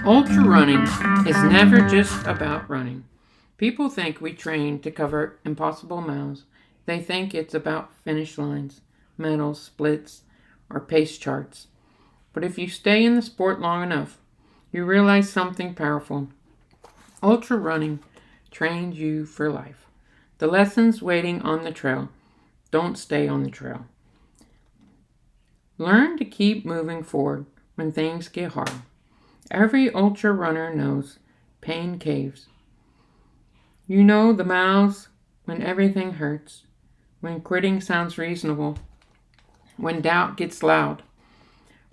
Ultra running is never just about running. People think we train to cover impossible miles. They think it's about finish lines, medals, splits, or pace charts. But if you stay in the sport long enough, you realize something powerful. Ultra running trains you for life. The lessons waiting on the trail don't stay on the trail. Learn to keep moving forward when things get hard. Every ultra runner knows pain caves. You know the miles when everything hurts, when quitting sounds reasonable, when doubt gets loud.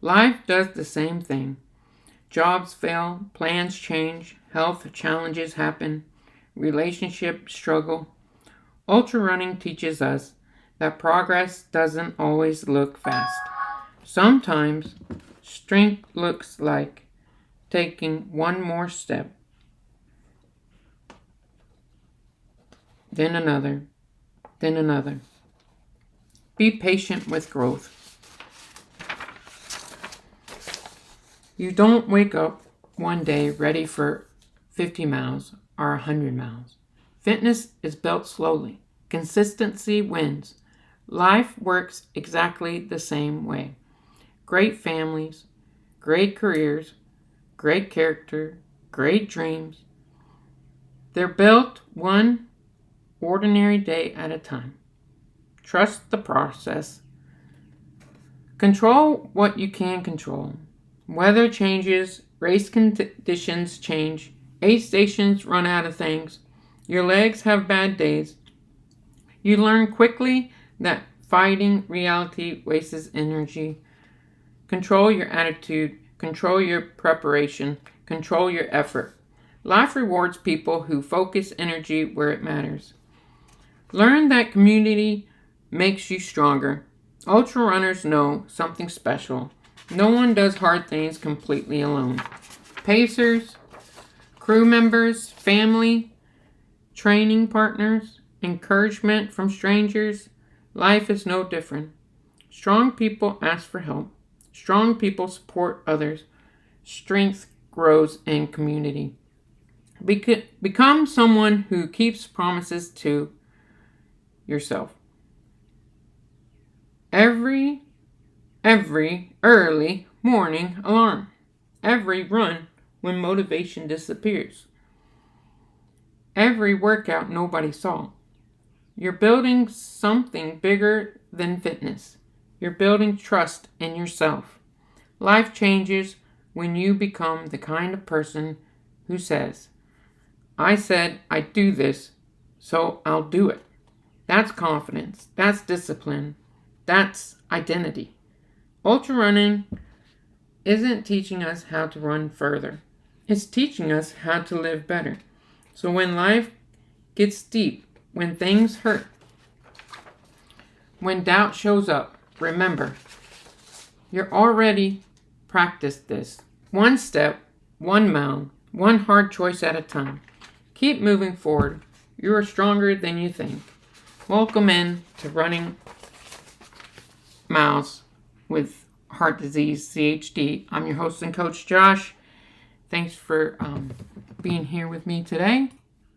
Life does the same thing. Jobs fail, plans change, health challenges happen, relationships struggle. Ultra running teaches us that progress doesn't always look fast. Sometimes strength looks like taking one more step, then another, then another. Be patient with growth. You don't wake up one day ready for 50 miles or 100 miles. Fitness is built slowly. Consistency wins. Life works exactly the same way. Great families, great careers, great character, great dreams. They're built one ordinary day at a time. Trust the process. Control what you can control. Weather changes, race conditions change, aid stations run out of things, your legs have bad days. You learn quickly that fighting reality wastes energy. Control your attitude, control your preparation, control your effort. Life rewards people who focus energy where it matters. Learn that community makes you stronger. Ultra runners know something special. No one does hard things completely alone. Pacers, crew members, family, training partners, encouragement from strangers. Life is no different. Strong people ask for help. Strong people support others. Strength grows in community. Become someone who keeps promises to yourself. Every early morning alarm. Every run when motivation disappears. Every workout nobody saw. You're building something bigger than fitness. You're building trust in yourself. Life changes when you become the kind of person who says, I said I'd do this, so I'll do it. That's confidence. That's discipline. That's identity. Ultra running isn't teaching us how to run further. It's teaching us how to live better. So when life gets deep, when things hurt, when doubt shows up, remember, you're already practiced this. One step, one mile, one hard choice at a time. Keep moving forward. You are stronger than you think. Welcome in to Running Miles with Heart Disease, CHD. I'm your host and coach, Josh. Thanks for being here with me today.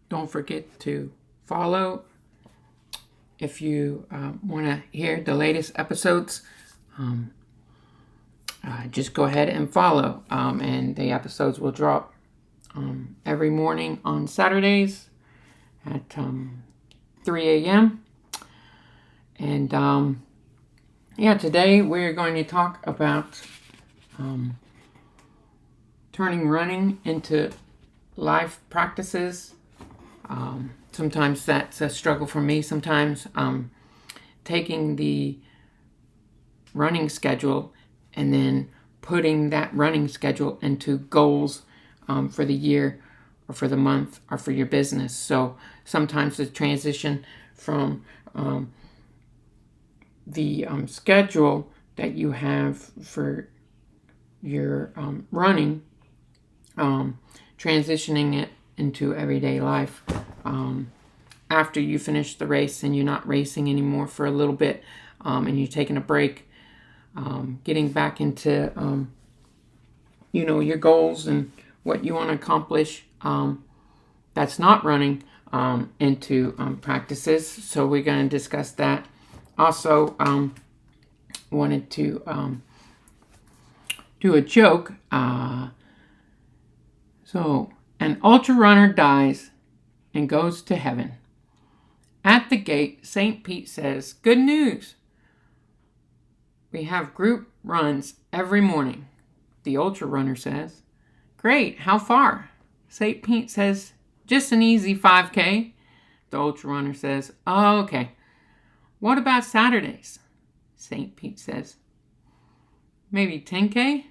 Don't forget to follow if you want to hear the latest episodes. Just go ahead and follow, and the episodes will drop every morning on Saturdays at 3 a.m. And today we're going to talk about turning running into life practices. Sometimes that's a struggle for me. Sometimes taking the running schedule and then putting that running schedule into goals for the year or for the month or for your business. So sometimes the transition from the schedule that you have for your running, transitioning it into everyday life after you finish the race and you're not racing anymore for a little bit, and you're taking a break, getting back into your goals and what you want to accomplish that's not running into practices. So we're going to discuss that. Also, wanted to do a joke. So, an ultra runner dies and goes to heaven. At the gate, St. Pete says, "Good news. We have group runs every morning." The ultra runner says, "Great, how far?" St. Pete says, "Just an easy 5K. The ultra runner says, "Oh, okay. What about Saturdays?" St. Pete says, "Maybe 10K?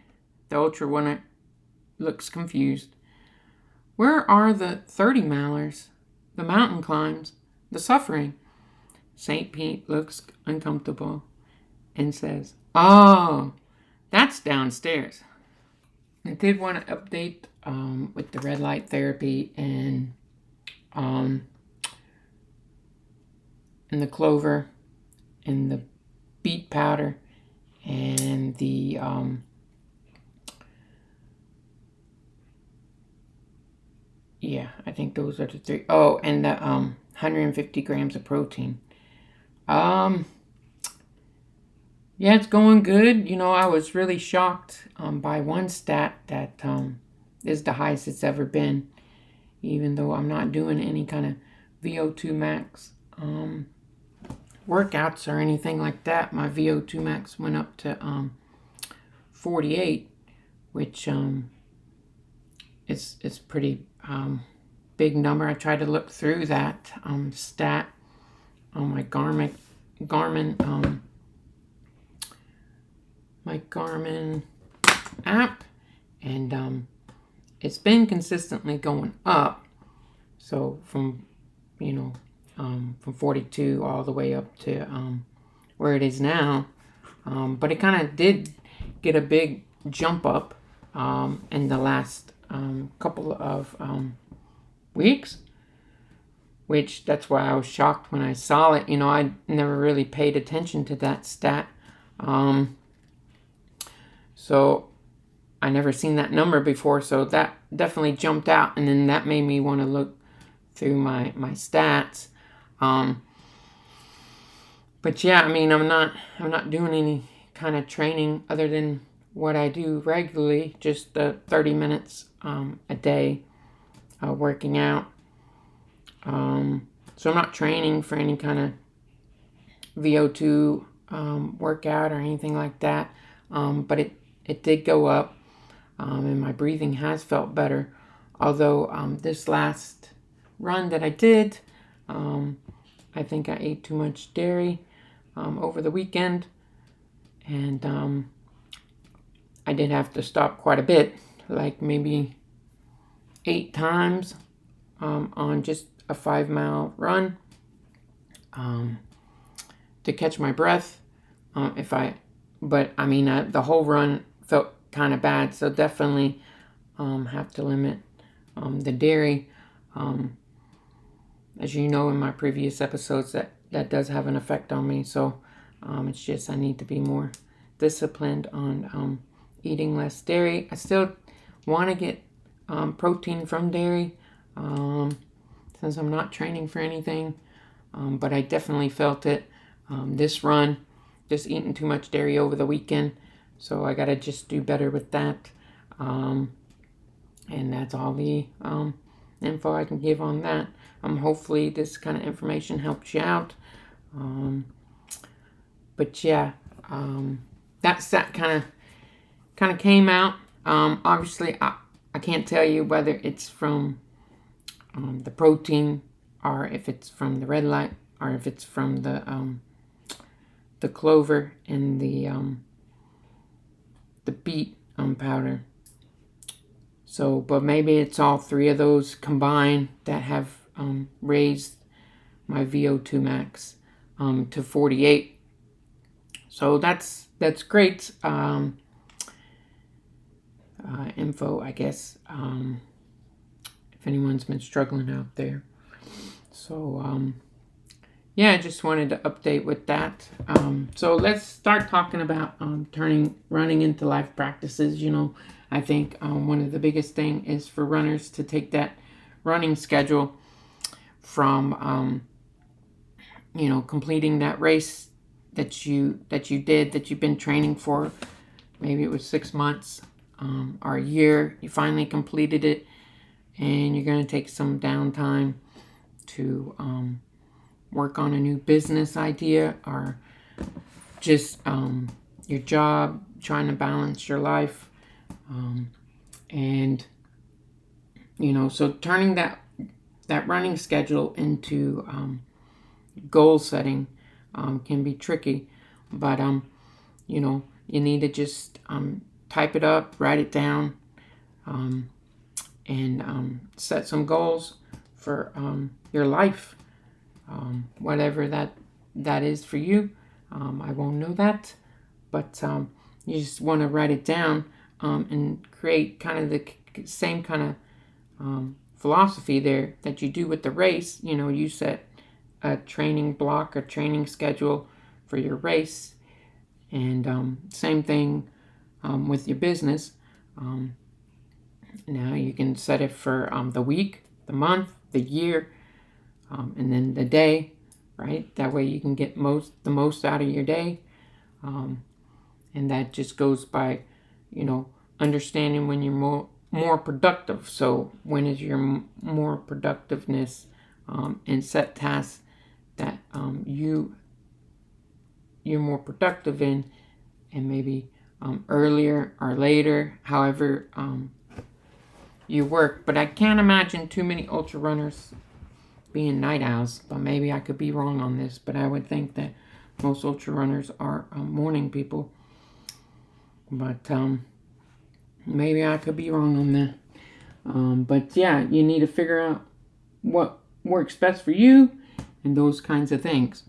The ultra runner looks confused. "Where are the 30-milers, the mountain climbs, the suffering?" St. Pete looks uncomfortable and says, "Oh, that's downstairs." I did want to update with the red light therapy and the clover and the beet powder and the I think those are the three. Oh, and the 150 grams of protein. Yeah, it's going good. I was really shocked by one stat that is the highest it's ever been, even though I'm not doing any kind of VO2 max workouts or anything like that. My VO2 max went up to 48, which is pretty big number. I tried to look through that stat on my Garmin app, and it's been consistently going up. So from 42 all the way up to where it is now, but it kind of did get a big jump up in the last couple of weeks, which that's why I was shocked when I saw it. I never really paid attention to that stat. So I never seen that number before, so that definitely jumped out, and then that made me want to look through my stats. But yeah, I'm not doing any kind of training other than what I do regularly, just the 30 minutes a day working out. So I'm not training for any kind of VO2 workout or anything like that. But it did go up, and my breathing has felt better. Although this last run that I did, I think I ate too much dairy over the weekend, and I did have to stop quite a bit, like maybe 8 times on just a 5-mile run to catch my breath. But the whole run felt kind of bad, so definitely have to limit the dairy. As you know in my previous episodes, that does have an effect on me. So it's just I need to be more disciplined on eating less dairy. I still want to get protein from dairy since I'm not training for anything. But I definitely felt it this run, just eating too much dairy over the weekend. So I got to just do better with that. And that's all the info I can give on that. Hopefully this kind of information helps you out. But yeah, that kind of came out. Obviously, I can't tell you whether it's from the protein or if it's from the red light or if it's from the clover and the beet powder. So, but maybe it's all three of those combined that have raised my VO2 max to 48. So that's great info, I guess, if anyone's been struggling out there. So yeah, I just wanted to update with that. So let's start talking about turning running into life practices. I think one of the biggest thing is for runners to take that running schedule from completing that race that you've been training for. Maybe it was 6 months or a year. You finally completed it, and you're going to take some downtime to work on a new business idea, or just your job, trying to balance your life. And so turning that running schedule into goal setting can be tricky, but you need to just type it up, write it down, and set some goals for your life, whatever that is for you. I won't know that, but you just want to write it down and create kind of the same kind of philosophy there that you do with the race. You set a training block, a training schedule for your race, and same thing with your business. Now you can set it for the week, the month, the year, and then the day, right? That way you can get the most out of your day, and that just goes by understanding when you're more productive. So when is your more productiveness, and set tasks that you're more productive in, and maybe earlier or later, however you work. But I can't imagine too many ultra runners being night owls, but maybe I could be wrong on this, but I would think that most ultra runners are morning people, but maybe I could be wrong on that. But yeah, you need to figure out what works best for you and those kinds of things.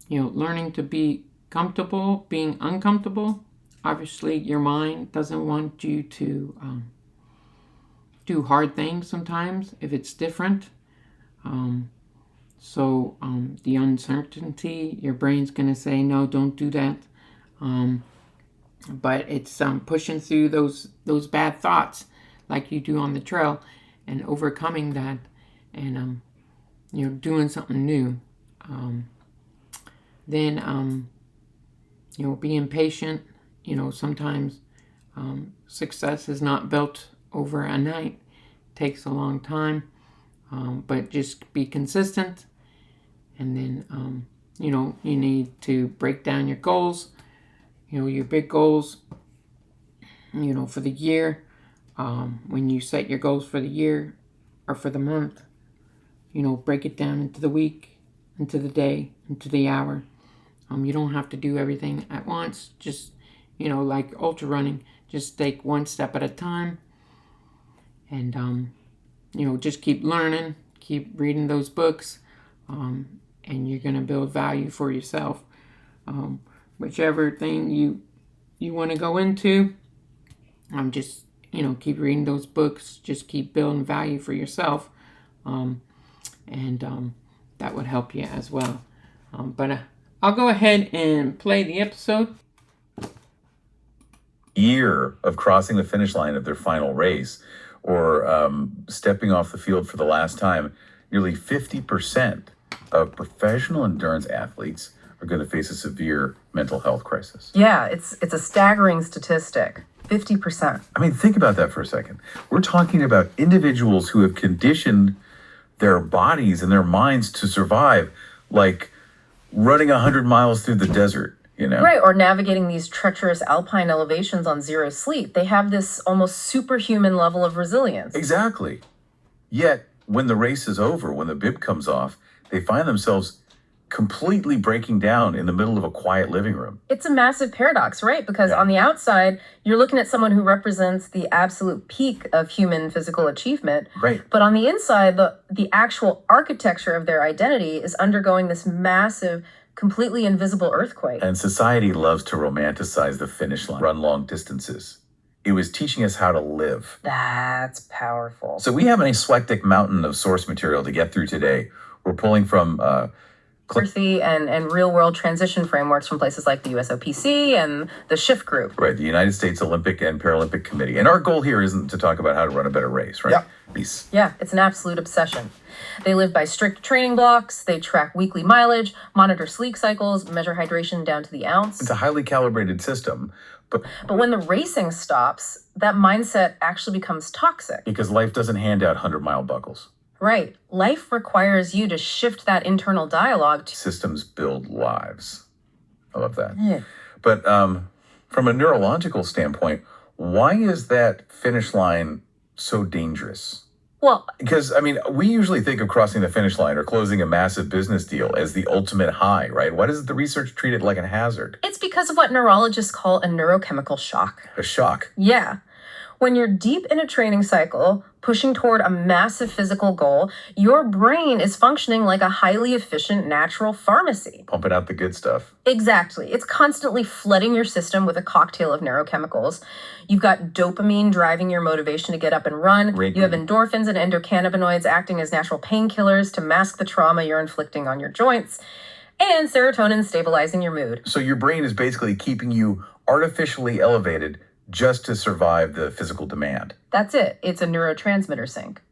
Learning to be comfortable being uncomfortable. Obviously, your mind doesn't want you to do hard things sometimes if it's different. So the uncertainty, your brain's going to say, no, don't do that. But it's pushing through those bad thoughts like you do on the trail, and overcoming that, and doing something new. Then being patient. Sometimes success is not built over a night. It takes a long time, but just be consistent. And then you need to break down your goals. Your big goals, for the year. When you set your goals for the year or for the month, break it down into the week, into the day, into the hour. You don't have to do everything at once. Just, like ultra running, just take one step at a time. And, just keep learning, keep reading those books, and you're going to build value for yourself. Whichever thing you want to go into, just, keep reading those books, just keep building value for yourself. And that would help you as well. But I'll go ahead and play the episode. Year of crossing the finish line of their final race, or stepping off the field for the last time, nearly 50% of professional endurance athletes are going to face a severe mental health crisis. Yeah, it's a staggering statistic. 50%. I mean, think about that for a second. We're talking about individuals who have conditioned their bodies and their minds to survive, like running 100 miles through the desert, Right, or navigating these treacherous alpine elevations on zero sleep. They have this almost superhuman level of resilience. Exactly. Yet, when the race is over, when the bib comes off, they find themselves completely breaking down in the middle of a quiet living room. It's a massive paradox, right? Because on the outside, you're looking at someone who represents the absolute peak of human physical achievement. Right. But on the inside, the actual architecture of their identity is undergoing this massive, completely invisible earthquake. And society loves to romanticize the finish line, run long distances. It was teaching us how to live. That's powerful. So we have an eclectic mountain of source material to get through today. We're pulling from and real-world transition frameworks from places like the USOPC and the Shift Group. Right, the United States Olympic and Paralympic Committee. And our goal here isn't to talk about how to run a better race, right? Yeah, it's an absolute obsession. They live by strict training blocks, they track weekly mileage, monitor sleep cycles, measure hydration down to the ounce. It's a highly calibrated system, but when the racing stops, that mindset actually becomes toxic. Because life doesn't hand out 100-mile buckles. Right. Life requires you to shift that internal dialogue to systems build lives. I love that. Yeah. But from a neurological standpoint, why is that finish line so dangerous? Well, because, I mean, we usually think of crossing the finish line or closing a massive business deal as the ultimate high, right? Why does the research treat it like a hazard? It's because of what neurologists call a neurochemical shock. A shock? Yeah. When you're deep in a training cycle, pushing toward a massive physical goal, your brain is functioning like a highly efficient natural pharmacy. Pumping out the good stuff. Exactly. It's constantly flooding your system with a cocktail of neurochemicals. You've got dopamine driving your motivation to get up and run. You have endorphins and endocannabinoids acting as natural painkillers to mask the trauma you're inflicting on your joints. And serotonin stabilizing your mood. So your brain is basically keeping you artificially elevated just to survive the physical demand. That's it. It's a neurotransmitter sink.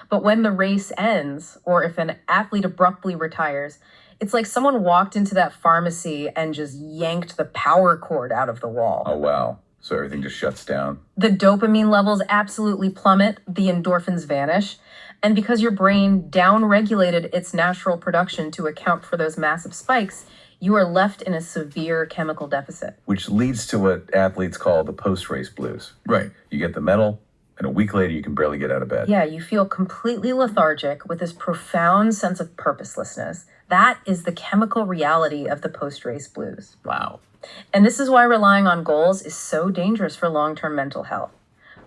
But when the race ends, or if an athlete abruptly retires, it's like someone walked into that pharmacy and just yanked the power cord out of the wall. Oh, wow. So everything just shuts down. The dopamine levels absolutely plummet, the endorphins vanish, and because your brain downregulated its natural production to account for those massive spikes, you are left in a severe chemical deficit. Which leads to what athletes call the post-race blues. Right. You get the medal, and a week later you can barely get out of bed. Yeah, you feel completely lethargic with this profound sense of purposelessness. That is the chemical reality of the post-race blues. Wow. And this is why relying on goals is so dangerous for long-term mental health.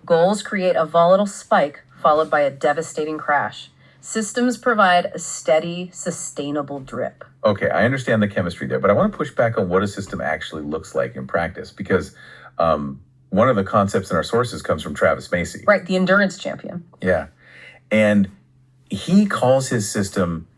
Goals create a volatile spike followed by a devastating crash. Systems provide a steady, sustainable drip. Okay, I understand the chemistry there, but I want to push back on what a system actually looks like in practice, because one of the concepts in our sources comes from Travis Macy. Right, the endurance champion. Yeah. And he calls his system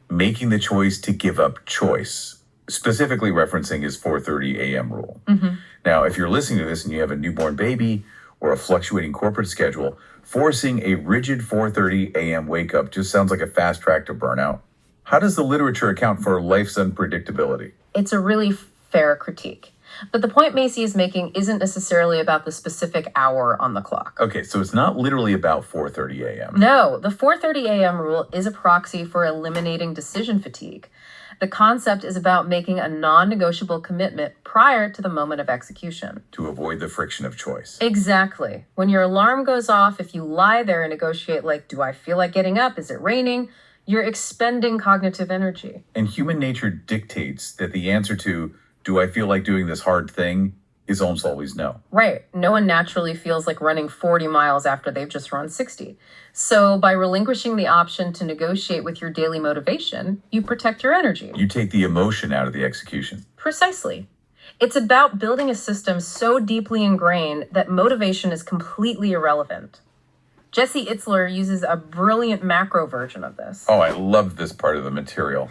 making the choice to give up choice, specifically referencing his 4:30 a.m. rule. Mm-hmm. Now, if you're listening to this and you have a newborn baby or a fluctuating corporate schedule, forcing a rigid 4:30 a.m. wake up just sounds like a fast track to burnout. How does the literature account for life's unpredictability? It's a really fair critique. But the point Macy is making isn't necessarily about the specific hour on the clock. Okay, so it's not literally about 4:30 a.m. No, the 4:30 a.m. rule is a proxy for eliminating decision fatigue. The concept is about making a non-negotiable commitment prior to the moment of execution. To avoid the friction of choice. Exactly. When your alarm goes off, if you lie there and negotiate like, do I feel like getting up? Is it raining? You're expending cognitive energy. And human nature dictates that the answer to, do I feel like doing this hard thing, is almost always no. Right. No one naturally feels like running 40 miles after they've just run 60. So by relinquishing the option to negotiate with your daily motivation, you protect your energy. You take the emotion out of the execution. Precisely. It's about building a system so deeply ingrained that motivation is completely irrelevant. Jesse Itzler uses a brilliant macro version of this. Oh, I love this part of the material.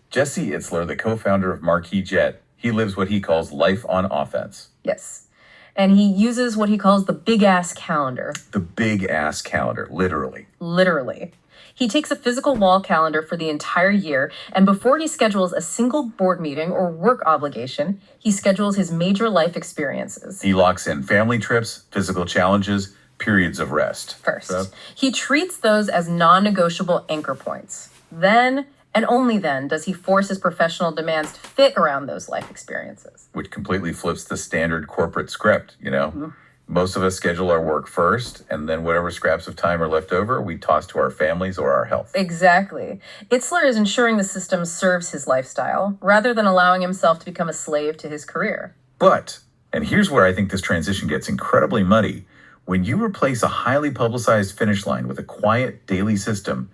Jesse Itzler, the co-founder of Marquis Jet, he lives what he calls life on offense. Yes. And he uses what he calls the big-ass calendar. The big-ass calendar, literally. Literally. He takes a physical wall calendar for the entire year, and before he schedules a single board meeting or work obligation, he schedules his major life experiences. He locks in family trips, physical challenges, periods of rest. First, he treats those as non-negotiable anchor points. Then, and only then, does he force his professional demands to fit around those life experiences. Which completely flips the standard corporate script, you know? Mm-hmm. Most of us schedule our work first, and then whatever scraps of time are left over, we toss to our families or our health. Exactly. Itzler is ensuring the system serves his lifestyle, rather than allowing himself to become a slave to his career. But, and here's where I think this transition gets incredibly muddy, when you replace a highly publicized finish line with a quiet daily system,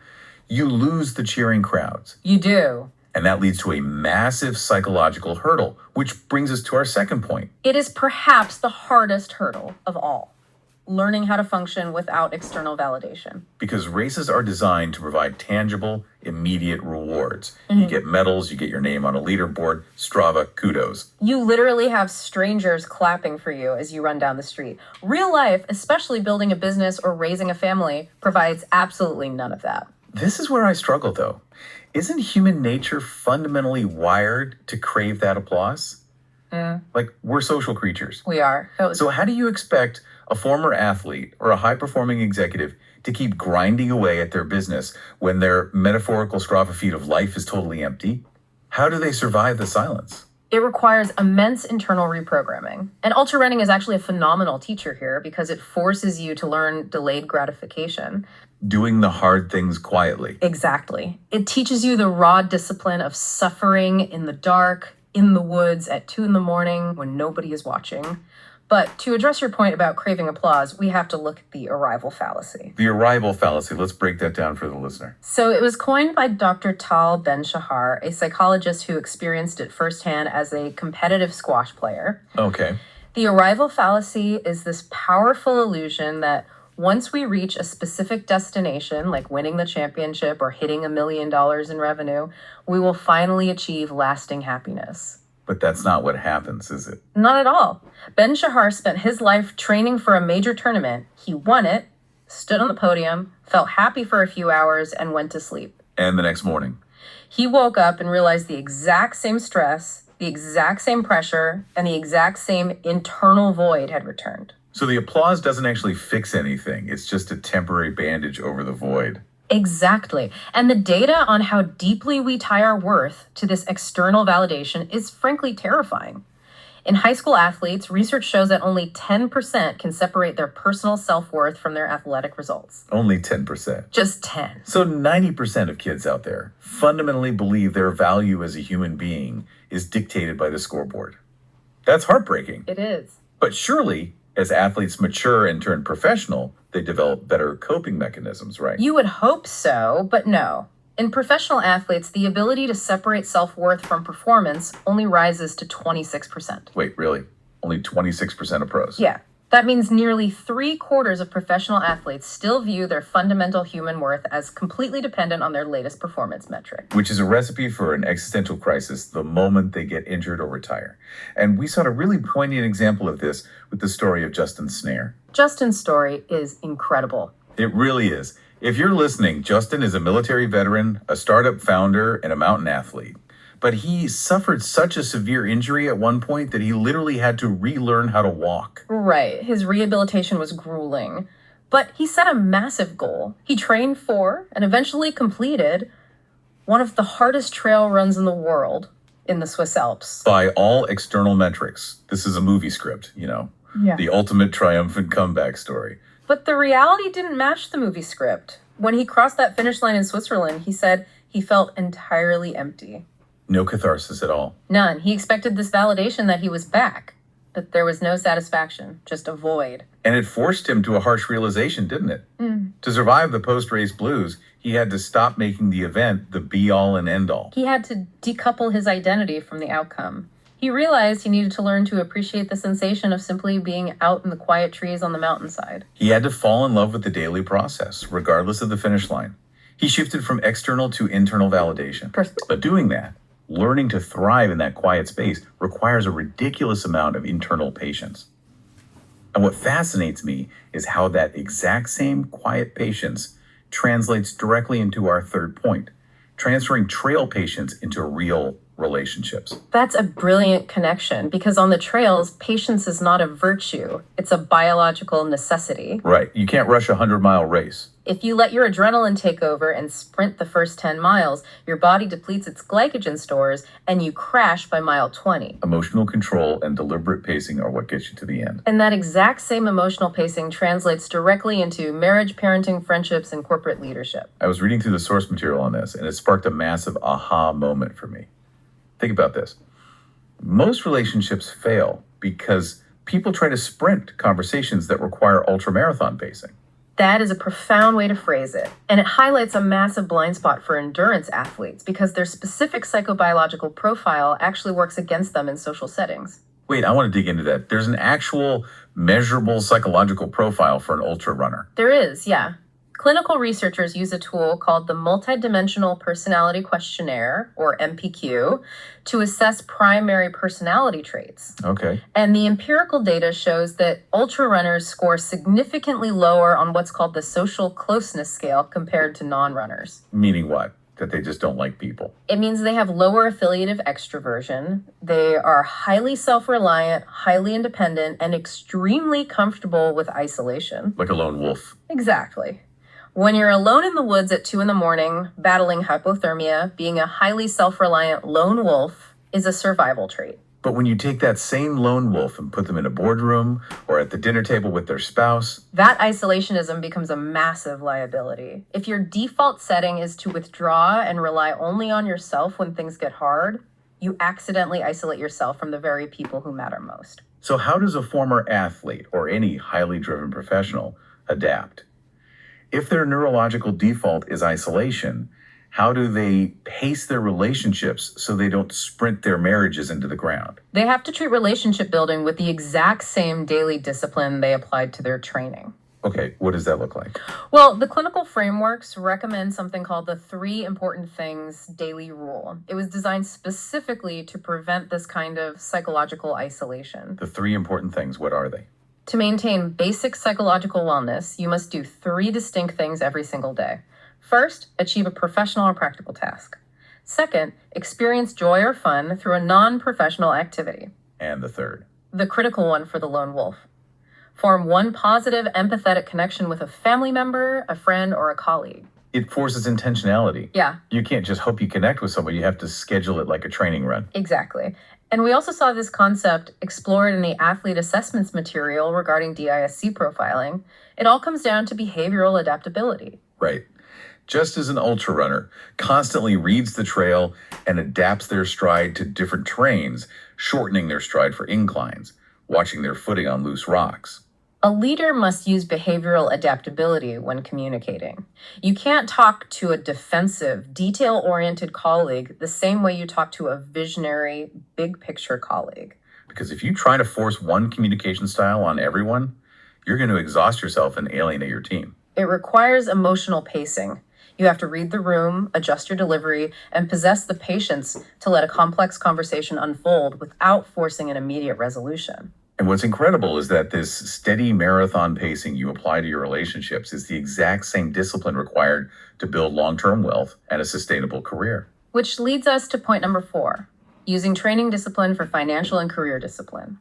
you lose the cheering crowds. You do. And that leads to a massive psychological hurdle, which brings us to our second point. It is perhaps the hardest hurdle of all. learning how to function without external validation. Because races are designed to provide tangible, immediate rewards. You get medals, you get your name on a leaderboard, Strava, kudos. You literally have strangers clapping for you as you run down the street. Real life, especially building a business or raising a family, provides absolutely none of that. This is where I struggle, though. Isn't human nature fundamentally wired to crave that applause? Like, we're social creatures. We are. So how do you expect a former athlete or a high-performing executive to keep grinding away at their business when their metaphorical Strava feed of life is totally empty? How do they survive the silence? It requires immense internal reprogramming. And ultrarunning is actually a phenomenal teacher here because it forces you to learn delayed gratification. Doing the hard things quietly. Exactly. It teaches you the raw discipline of suffering in the dark, in the woods at 2 a.m. when nobody is watching. But to address your point about craving applause, we have to look at the arrival fallacy. The arrival fallacy, let's break that down for the listener. So it was coined by Dr. Tal Ben-Shahar, a psychologist who experienced it firsthand as a competitive squash player. Okay. The arrival fallacy is this powerful illusion that once we reach a specific destination, like winning the championship or hitting $1 million in revenue, we will finally achieve lasting happiness. But that's not what happens, is it? Not at all. Ben Shahar spent his life training for a major tournament. He won it, stood on the podium, felt happy for a few hours, and went to sleep. And the next morning? He woke up and realized the exact same stress, the exact same pressure, and the exact same internal void had returned. So the applause doesn't actually fix anything. It's just a temporary bandage over the void. Exactly. And the data on how deeply we tie our worth to this external validation is frankly terrifying. In high school athletes, research shows that only 10% can separate their personal self-worth from their athletic results. Only 10%. Just 10. So 90% of kids out there fundamentally believe their value as a human being is dictated by the scoreboard. That's heartbreaking. It is. But surely, as athletes mature and turn professional, they develop better coping mechanisms, right? You would hope so, but no. In professional athletes, the ability to separate self-worth from performance only rises to 26%. Wait, really? Only 26% of pros? Yeah. That means nearly 3/4 of professional athletes still view their fundamental human worth as completely dependent on their latest performance metric. Which is a recipe for an existential crisis the moment they get injured or retire. And we saw a really poignant example of this with the story of Justin Snare. Justin's story is incredible. It really is. If you're listening, Justin is a military veteran, a startup founder, and a mountain athlete. But he suffered such a severe injury at one point that he literally had to relearn how to walk. Right. His rehabilitation was grueling. But he set a massive goal. He trained for and eventually completed one of the hardest trail runs in the world in the Swiss Alps. By all external metrics, this is a movie script, you know, the ultimate triumphant comeback story. But the reality didn't match the movie script. When he crossed that finish line in Switzerland, he said he felt entirely empty. No catharsis at all. None. He expected this validation that he was back, but there was no satisfaction, just a void. And it forced him to a harsh realization, didn't it? To survive the post-race blues, he had to stop making the event the be-all and end-all. He had to decouple his identity from the outcome. He realized he needed to learn to appreciate the sensation of simply being out in the quiet trees on the mountainside. He had to fall in love with the daily process, regardless of the finish line. He shifted from external to internal validation. But doing that, learning to thrive in that quiet space, requires a ridiculous amount of internal patience. And what fascinates me is how that exact same quiet patience translates directly into our third point, transferring trail patience into real relationships. That's a brilliant connection because on the trails, patience is not a virtue. It's a biological necessity. Right. You can't rush a 100-mile race. If you let your adrenaline take over and sprint the first 10 miles, your body depletes its glycogen stores and you crash by mile 20. Emotional control and deliberate pacing are what gets you to the end. And that exact same emotional pacing translates directly into marriage, parenting, friendships, and corporate leadership. I was reading through the source material on this, and it sparked a massive aha moment for me. Think about this. Most relationships fail because people try to sprint conversations that require ultramarathon pacing. That is a profound way to phrase it. And it highlights a massive blind spot for endurance athletes because their specific psychobiological profile actually works against them in social settings. Wait, I want to dig into that. There's an actual measurable psychological profile for an ultra runner? There is, yeah. Clinical researchers use a tool called the Multidimensional Personality Questionnaire, or MPQ, to assess primary personality traits. Okay. And the empirical data shows that ultra runners score significantly lower on what's called the social closeness scale compared to non-runners. Meaning what? That they just don't like people. It means they have lower affiliative extroversion. They are highly self-reliant, highly independent, and extremely comfortable with isolation. Like a lone wolf. Exactly. When you're alone in the woods at 2 a.m, battling hypothermia, being a highly self-reliant lone wolf is a survival trait. But when you take that same lone wolf and put them in a boardroom or at the dinner table with their spouse, that isolationism becomes a massive liability. If your default setting is to withdraw and rely only on yourself when things get hard, you accidentally isolate yourself from the very people who matter most. so how does a former athlete or any highly driven professional adapt? If their neurological default is isolation, how do they pace their relationships so they don't sprint their marriages into the ground? They have to treat relationship building with the exact same daily discipline they applied to their training. Okay, what does that look like? Well, the clinical frameworks recommend something called the 3 important things daily rule. It was designed specifically to prevent this kind of psychological isolation. The 3 important things, what are they? To maintain basic psychological wellness, you must do 3 distinct things every single day. First, achieve a professional or practical task. Second, experience joy or fun through a non-professional activity. And the third? The critical one for the lone wolf. Form one positive, empathetic connection with a family member, a friend, or a colleague. It forces intentionality. Yeah. You can't just hope you connect with somebody. You have to schedule it like a training run. Exactly. And we also saw this concept explored in the athlete assessments material regarding DISC profiling. It all comes down to behavioral adaptability. Right. Just as an ultra runner constantly reads the trail and adapts their stride to different terrains, shortening their stride for inclines, watching their footing on loose rocks. A leader must use behavioral adaptability when communicating. You can't talk to a defensive, detail-oriented colleague the same way you talk to a visionary, big-picture colleague. Because if you try to force one communication style on everyone, you're going to exhaust yourself and alienate your team. It requires emotional pacing. You have to read the room, adjust your delivery, and possess the patience to let a complex conversation unfold without forcing an immediate resolution. And what's incredible is that this steady marathon pacing you apply to your relationships is the exact same discipline required to build long-term wealth and a sustainable career. Which leads us to point number 4, using training discipline for financial and career discipline.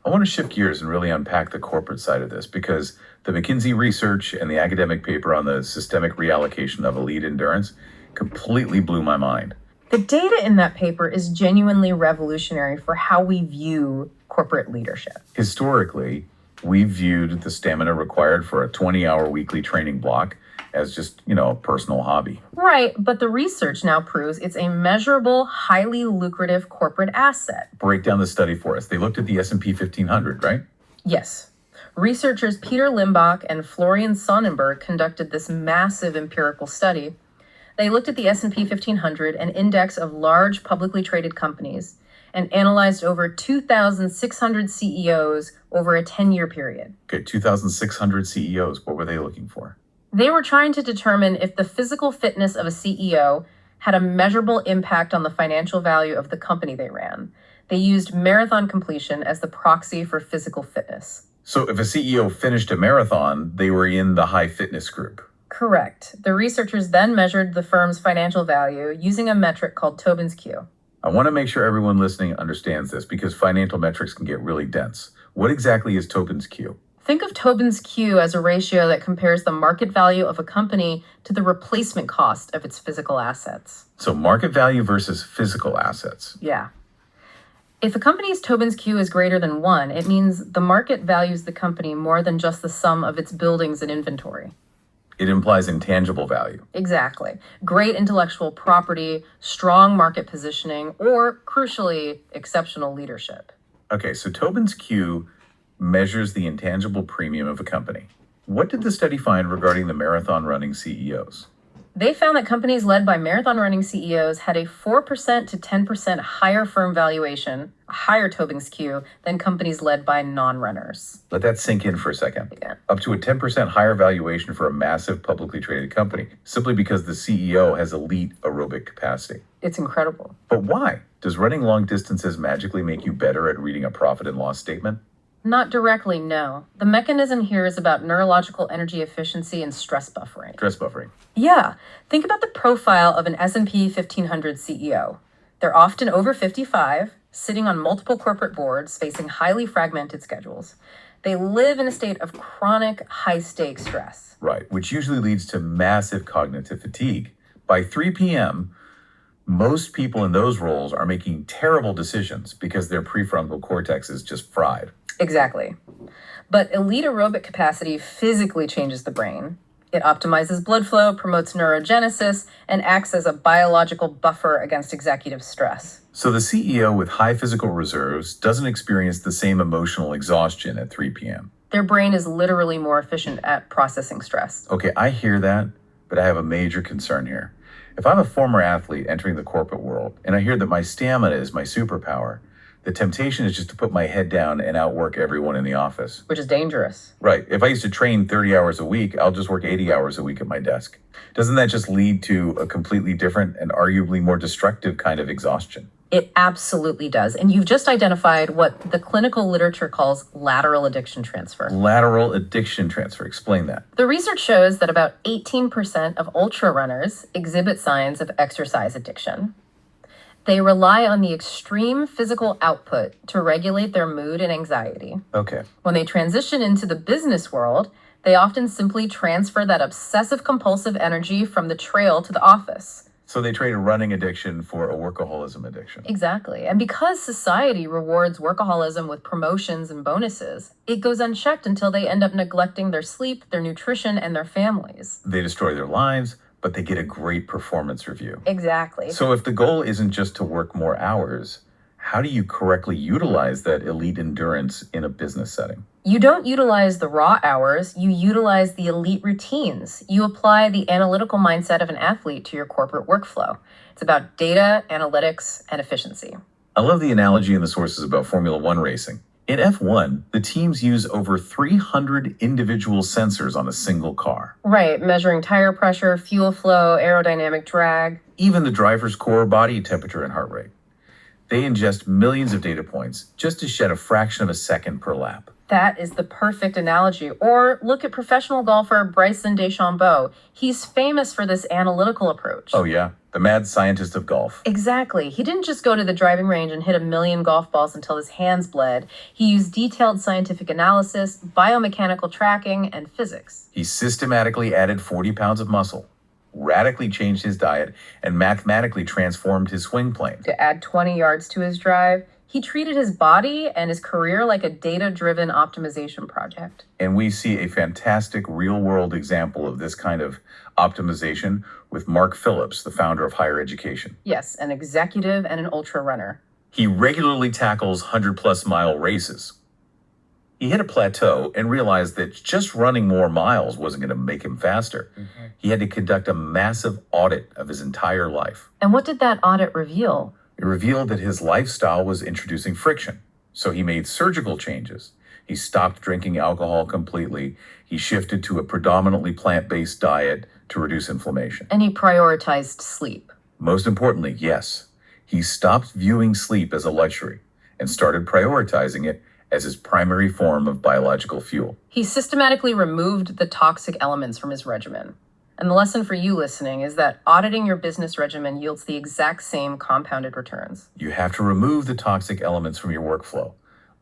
I want to shift gears and really unpack the corporate side of this because the McKinsey research and the academic paper on the systemic reallocation of elite endurance completely blew my mind. The data in that paper is genuinely revolutionary for how we view corporate leadership. Historically, we viewed the stamina required for a 20-hour weekly training block as just, a personal hobby. Right, but the research now proves it's a measurable, highly lucrative corporate asset. Break down the study for us. They looked at the S&P 1500, right? Yes. Researchers Peter Limbach and Florian Sonnenberg conducted this massive empirical study. They looked at the S&P 1500, an index of large publicly traded companies, and analyzed over 2,600 CEOs over a 10-year period. Okay, 2,600 CEOs. What were they looking for? They were trying to determine if the physical fitness of a CEO had a measurable impact on the financial value of the company they ran. They used marathon completion as the proxy for physical fitness. So if a CEO finished a marathon, they were in the high fitness group. Correct. The researchers then measured the firm's financial value using a metric called Tobin's Q. I want to make sure everyone listening understands this because financial metrics can get really dense. What exactly is Tobin's Q? Think of Tobin's Q as a ratio that compares the market value of a company to the replacement cost of its physical assets. So market value versus physical assets. Yeah. If a company's Tobin's Q is greater than 1, it means the market values the company more than just the sum of its buildings and inventory. It implies intangible value. Exactly. Great intellectual property, strong market positioning, or, crucially, exceptional leadership. Okay, so Tobin's Q measures the intangible premium of a company. What did the study find regarding the marathon running CEOs? They found that companies led by marathon running CEOs had a 4% to 10% higher firm valuation, a higher Tobin's Q, than companies led by non-runners. Let that sink in for a second. Yeah. Up to a 10% higher valuation for a massive publicly traded company, simply because the CEO has elite aerobic capacity. It's incredible. But why? Does running long distances magically make you better at reading a profit and loss statement? Not directly, no. The mechanism here is about neurological energy efficiency and stress buffering. Stress buffering. Yeah, think about the profile of an S&P 1500 CEO. They're often over 55, sitting on multiple corporate boards, facing highly fragmented schedules. They live in a state of chronic high-stakes stress. Right, which usually leads to massive cognitive fatigue. By 3 p.m., most people in those roles are making terrible decisions because their prefrontal cortex is just fried. Exactly. But elite aerobic capacity physically changes the brain. It optimizes blood flow, promotes neurogenesis, and acts as a biological buffer against executive stress. So the CEO with high physical reserves doesn't experience the same emotional exhaustion at 3 p.m. Their brain is literally more efficient at processing stress. Okay, I hear that, but I have a major concern here. If I'm a former athlete entering the corporate world, and I hear that my stamina is my superpower, the temptation is just to put my head down and outwork everyone in the office. Which is dangerous. Right. If I used to train 30 hours a week, I'll just work 80 hours a week at my desk. Doesn't that just lead to a completely different and arguably more destructive kind of exhaustion? It absolutely does. And you've just identified what the clinical literature calls lateral addiction transfer. Lateral addiction transfer. Explain that. The research shows that about 18% of ultra runners exhibit signs of exercise addiction. They rely on the extreme physical output to regulate their mood and anxiety. Okay. When they transition into the business world, they often simply transfer that obsessive compulsive energy from the trail to the office. So they trade a running addiction for a workaholism addiction. Exactly. And because society rewards workaholism with promotions and bonuses, it goes unchecked until they end up neglecting their sleep, their nutrition, and their families. They destroy their lives, but they get a great performance review. Exactly. So if the goal isn't just to work more hours, how do you correctly utilize that elite endurance in a business setting? You don't utilize the raw hours, you utilize the elite routines. You apply the analytical mindset of an athlete to your corporate workflow. It's about data, analytics, and efficiency. I love the analogy in the sources about Formula One racing. In F1, the teams use over 300 individual sensors on a single car. Right, measuring tire pressure, fuel flow, aerodynamic drag. Even the driver's core body temperature and heart rate. They ingest millions of data points just to shed a fraction of a second per lap. That is the perfect analogy. Or look at professional golfer Bryson DeChambeau. He's famous for this analytical approach. Oh yeah, the mad scientist of golf. Exactly. He didn't just go to the driving range and hit 1 million golf balls until his hands bled. He used detailed scientific analysis, biomechanical tracking, and physics. He systematically added 40 pounds of muscle, radically changed his diet, and mathematically transformed his swing plane. To add 20 yards to his drive, he treated his body and his career like a data-driven optimization project. And we see a fantastic real-world example of this kind of optimization with Mark Phillips, the founder of Higher Education. Yes, an executive and an ultra runner. He regularly tackles 100-plus mile races. He hit a plateau and realized that just running more miles wasn't going to make him faster. He had to conduct a massive audit of his entire life. And what did that audit reveal? It revealed that his lifestyle was introducing friction. So he made surgical changes. He stopped drinking alcohol completely. He shifted to a predominantly plant-based diet to reduce inflammation. And he prioritized sleep. Most importantly, yes, he stopped viewing sleep as a luxury and started prioritizing it as his primary form of biological fuel. He systematically removed the toxic elements from his regimen. And the lesson for you listening is that auditing your business regimen yields the exact same compounded returns. You have to remove the toxic elements from your workflow,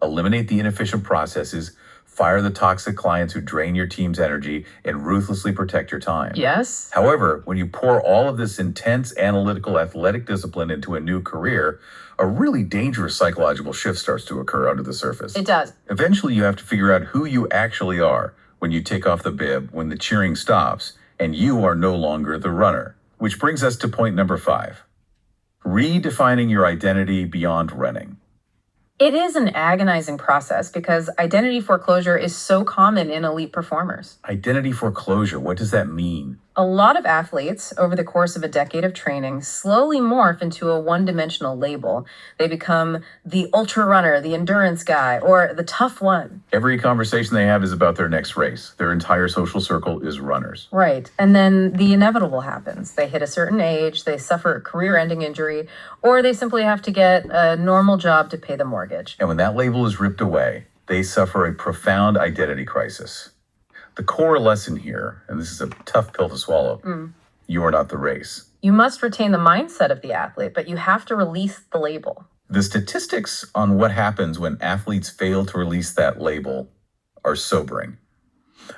eliminate the inefficient processes, fire the toxic clients who drain your team's energy, and ruthlessly protect your time. Yes? However, when you pour all of this intense analytical athletic discipline into a new career, a really dangerous psychological shift starts to occur under the surface. It does. Eventually, you have to figure out who you actually are when you take off the bib, when the cheering stops, and you are no longer the runner. Which brings us to point number 5. Redefining your identity beyond running. It is an agonizing process because identity foreclosure is so common in elite performers. Identity foreclosure, what does that mean? A lot of athletes, over the course of a decade of training, slowly morph into a one-dimensional label. They become the ultra runner, the endurance guy, or the tough one. Every conversation they have is about their next race. Their entire social circle is runners. Right. And then the inevitable happens. They hit a certain age, they suffer a career-ending injury, or they simply have to get a normal job to pay the mortgage. And when that label is ripped away, they suffer a profound identity crisis. The core lesson here, and this is a tough pill to swallow, you are not the race. You must retain the mindset of the athlete, but you have to release the label. The statistics on what happens when athletes fail to release that label are sobering.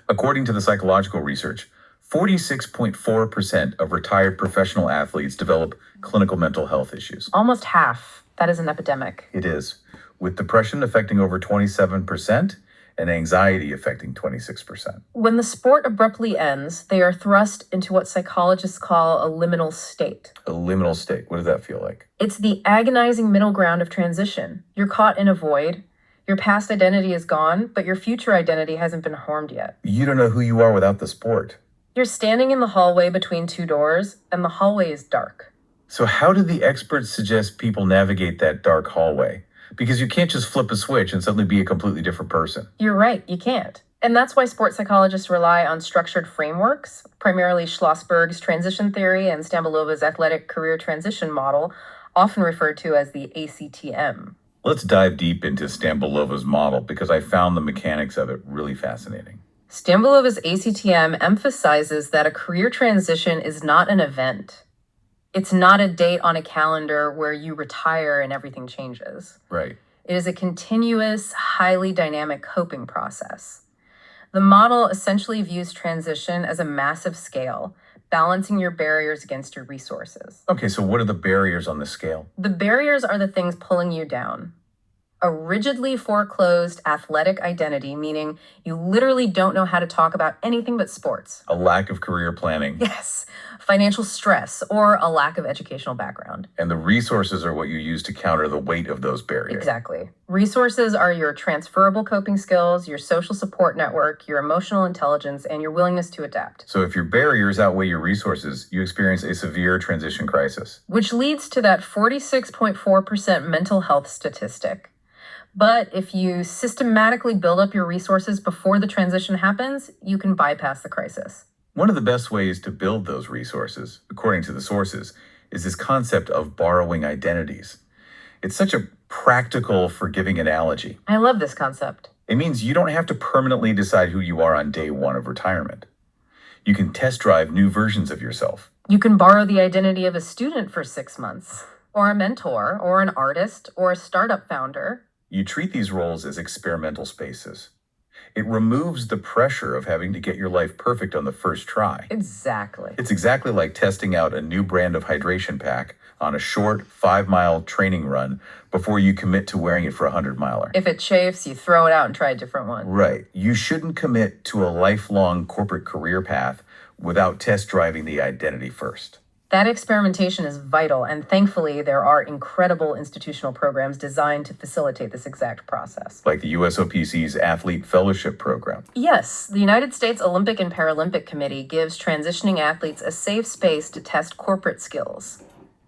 According to the psychological research, 46.4% of retired professional athletes develop clinical mental health issues. Almost half. That is an epidemic. It is, with depression affecting over 27% and anxiety affecting 26%. When the sport abruptly ends, they are thrust into what psychologists call a liminal state. A liminal state, what does that feel like? It's the agonizing middle ground of transition. You're caught in a void. Your past identity is gone, but your future identity hasn't been harmed yet. You don't know who you are without the sport. You're standing in the hallway between two doors, and the hallway is dark. So how do the experts suggest people navigate that dark hallway? Because you can't just flip a switch and suddenly be a completely different person. You're right, you can't. And that's why sports psychologists rely on structured frameworks, primarily Schlossberg's transition theory and Stambulova's athletic career transition model, often referred to as the ACTM. Let's dive deep into Stambulova's model because I found the mechanics of it really fascinating. Stambulova's ACTM emphasizes that a career transition is not an event. It's not a date on a calendar where you retire and everything changes. Right. It is a continuous, highly dynamic coping process. The model essentially views transition as a massive scale, balancing your barriers against your resources. Okay, so what are the barriers on the scale? The barriers are the things pulling you down. A rigidly foreclosed athletic identity, meaning you literally don't know how to talk about anything but sports. A lack of career planning. Yes, financial stress, or a lack of educational background. And the resources are what you use to counter the weight of those barriers. Exactly. Resources are your transferable coping skills, your social support network, your emotional intelligence, and your willingness to adapt. So if your barriers outweigh your resources, you experience a severe transition crisis. Which leads to that 46.4% mental health statistic. But if you systematically build up your resources before the transition happens, you can bypass the crisis. One of the best ways to build those resources, according to the sources, is this concept of borrowing identities. It's such a practical, forgiving analogy. I love this concept. It means you don't have to permanently decide who you are on day one of retirement. You can test drive new versions of yourself. You can borrow the identity of a student for 6 months, or a mentor, or an artist, or a startup founder. You treat these roles as experimental spaces. It removes the pressure of having to get your life perfect on the first try. Exactly. It's exactly like testing out a new brand of hydration pack on a short 5-mile training run before you commit to wearing it for a 100-miler. If it chafes, you throw it out and try a different one. Right. You shouldn't commit to a lifelong corporate career path without test driving the identity first. That experimentation is vital, and thankfully there are incredible institutional programs designed to facilitate this exact process. Like the USOPC's Athlete Fellowship Program. Yes, the United States Olympic and Paralympic Committee gives transitioning athletes a safe space to test corporate skills.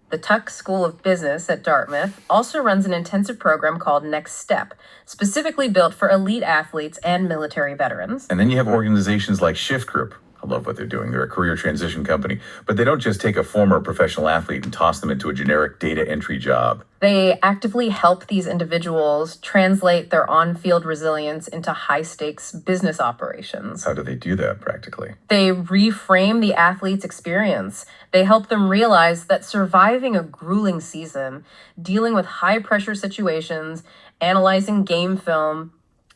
The Tuck School of Business at Dartmouth also runs an intensive program called Next Step, specifically built for elite athletes and military veterans. And then you have organizations like Shift Group. I love what they're doing. They're a career transition company, but they don't just take a former professional athlete and toss them into a generic data entry job. They actively help these individuals translate their on-field resilience into high-stakes business operations. How do they do that practically? They reframe the athlete's experience. They help them realize that surviving a grueling season, dealing with high-pressure situations, analyzing game film,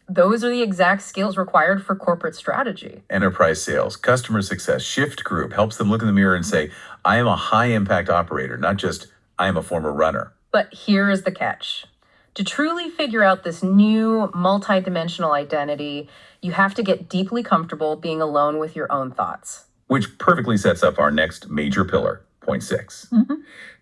those are the exact skills required for corporate strategy. Enterprise sales, customer success, Shift Group helps them look in the mirror and say, I am a high-impact operator, not just, I am a former runner. But here is the catch. To truly figure out this new multidimensional identity, you have to get deeply comfortable being alone with your own thoughts. Which perfectly sets up our next major pillar, point 6.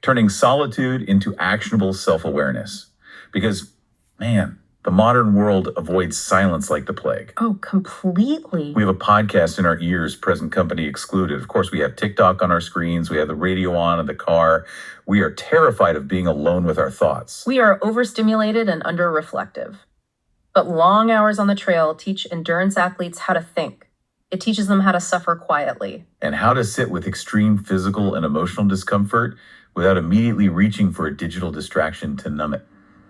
Turning solitude into actionable self-awareness. Because, man, The modern world avoids silence like the plague. Oh, completely. We have a podcast in our ears, present company excluded. Of course, we have TikTok on our screens. We have the radio on in the car. We are terrified of being alone with our thoughts. We are overstimulated and under-reflective. But long hours on the trail teach endurance athletes how to think. It teaches them how to suffer quietly. And how to sit with extreme physical and emotional discomfort without immediately reaching for a digital distraction to numb it.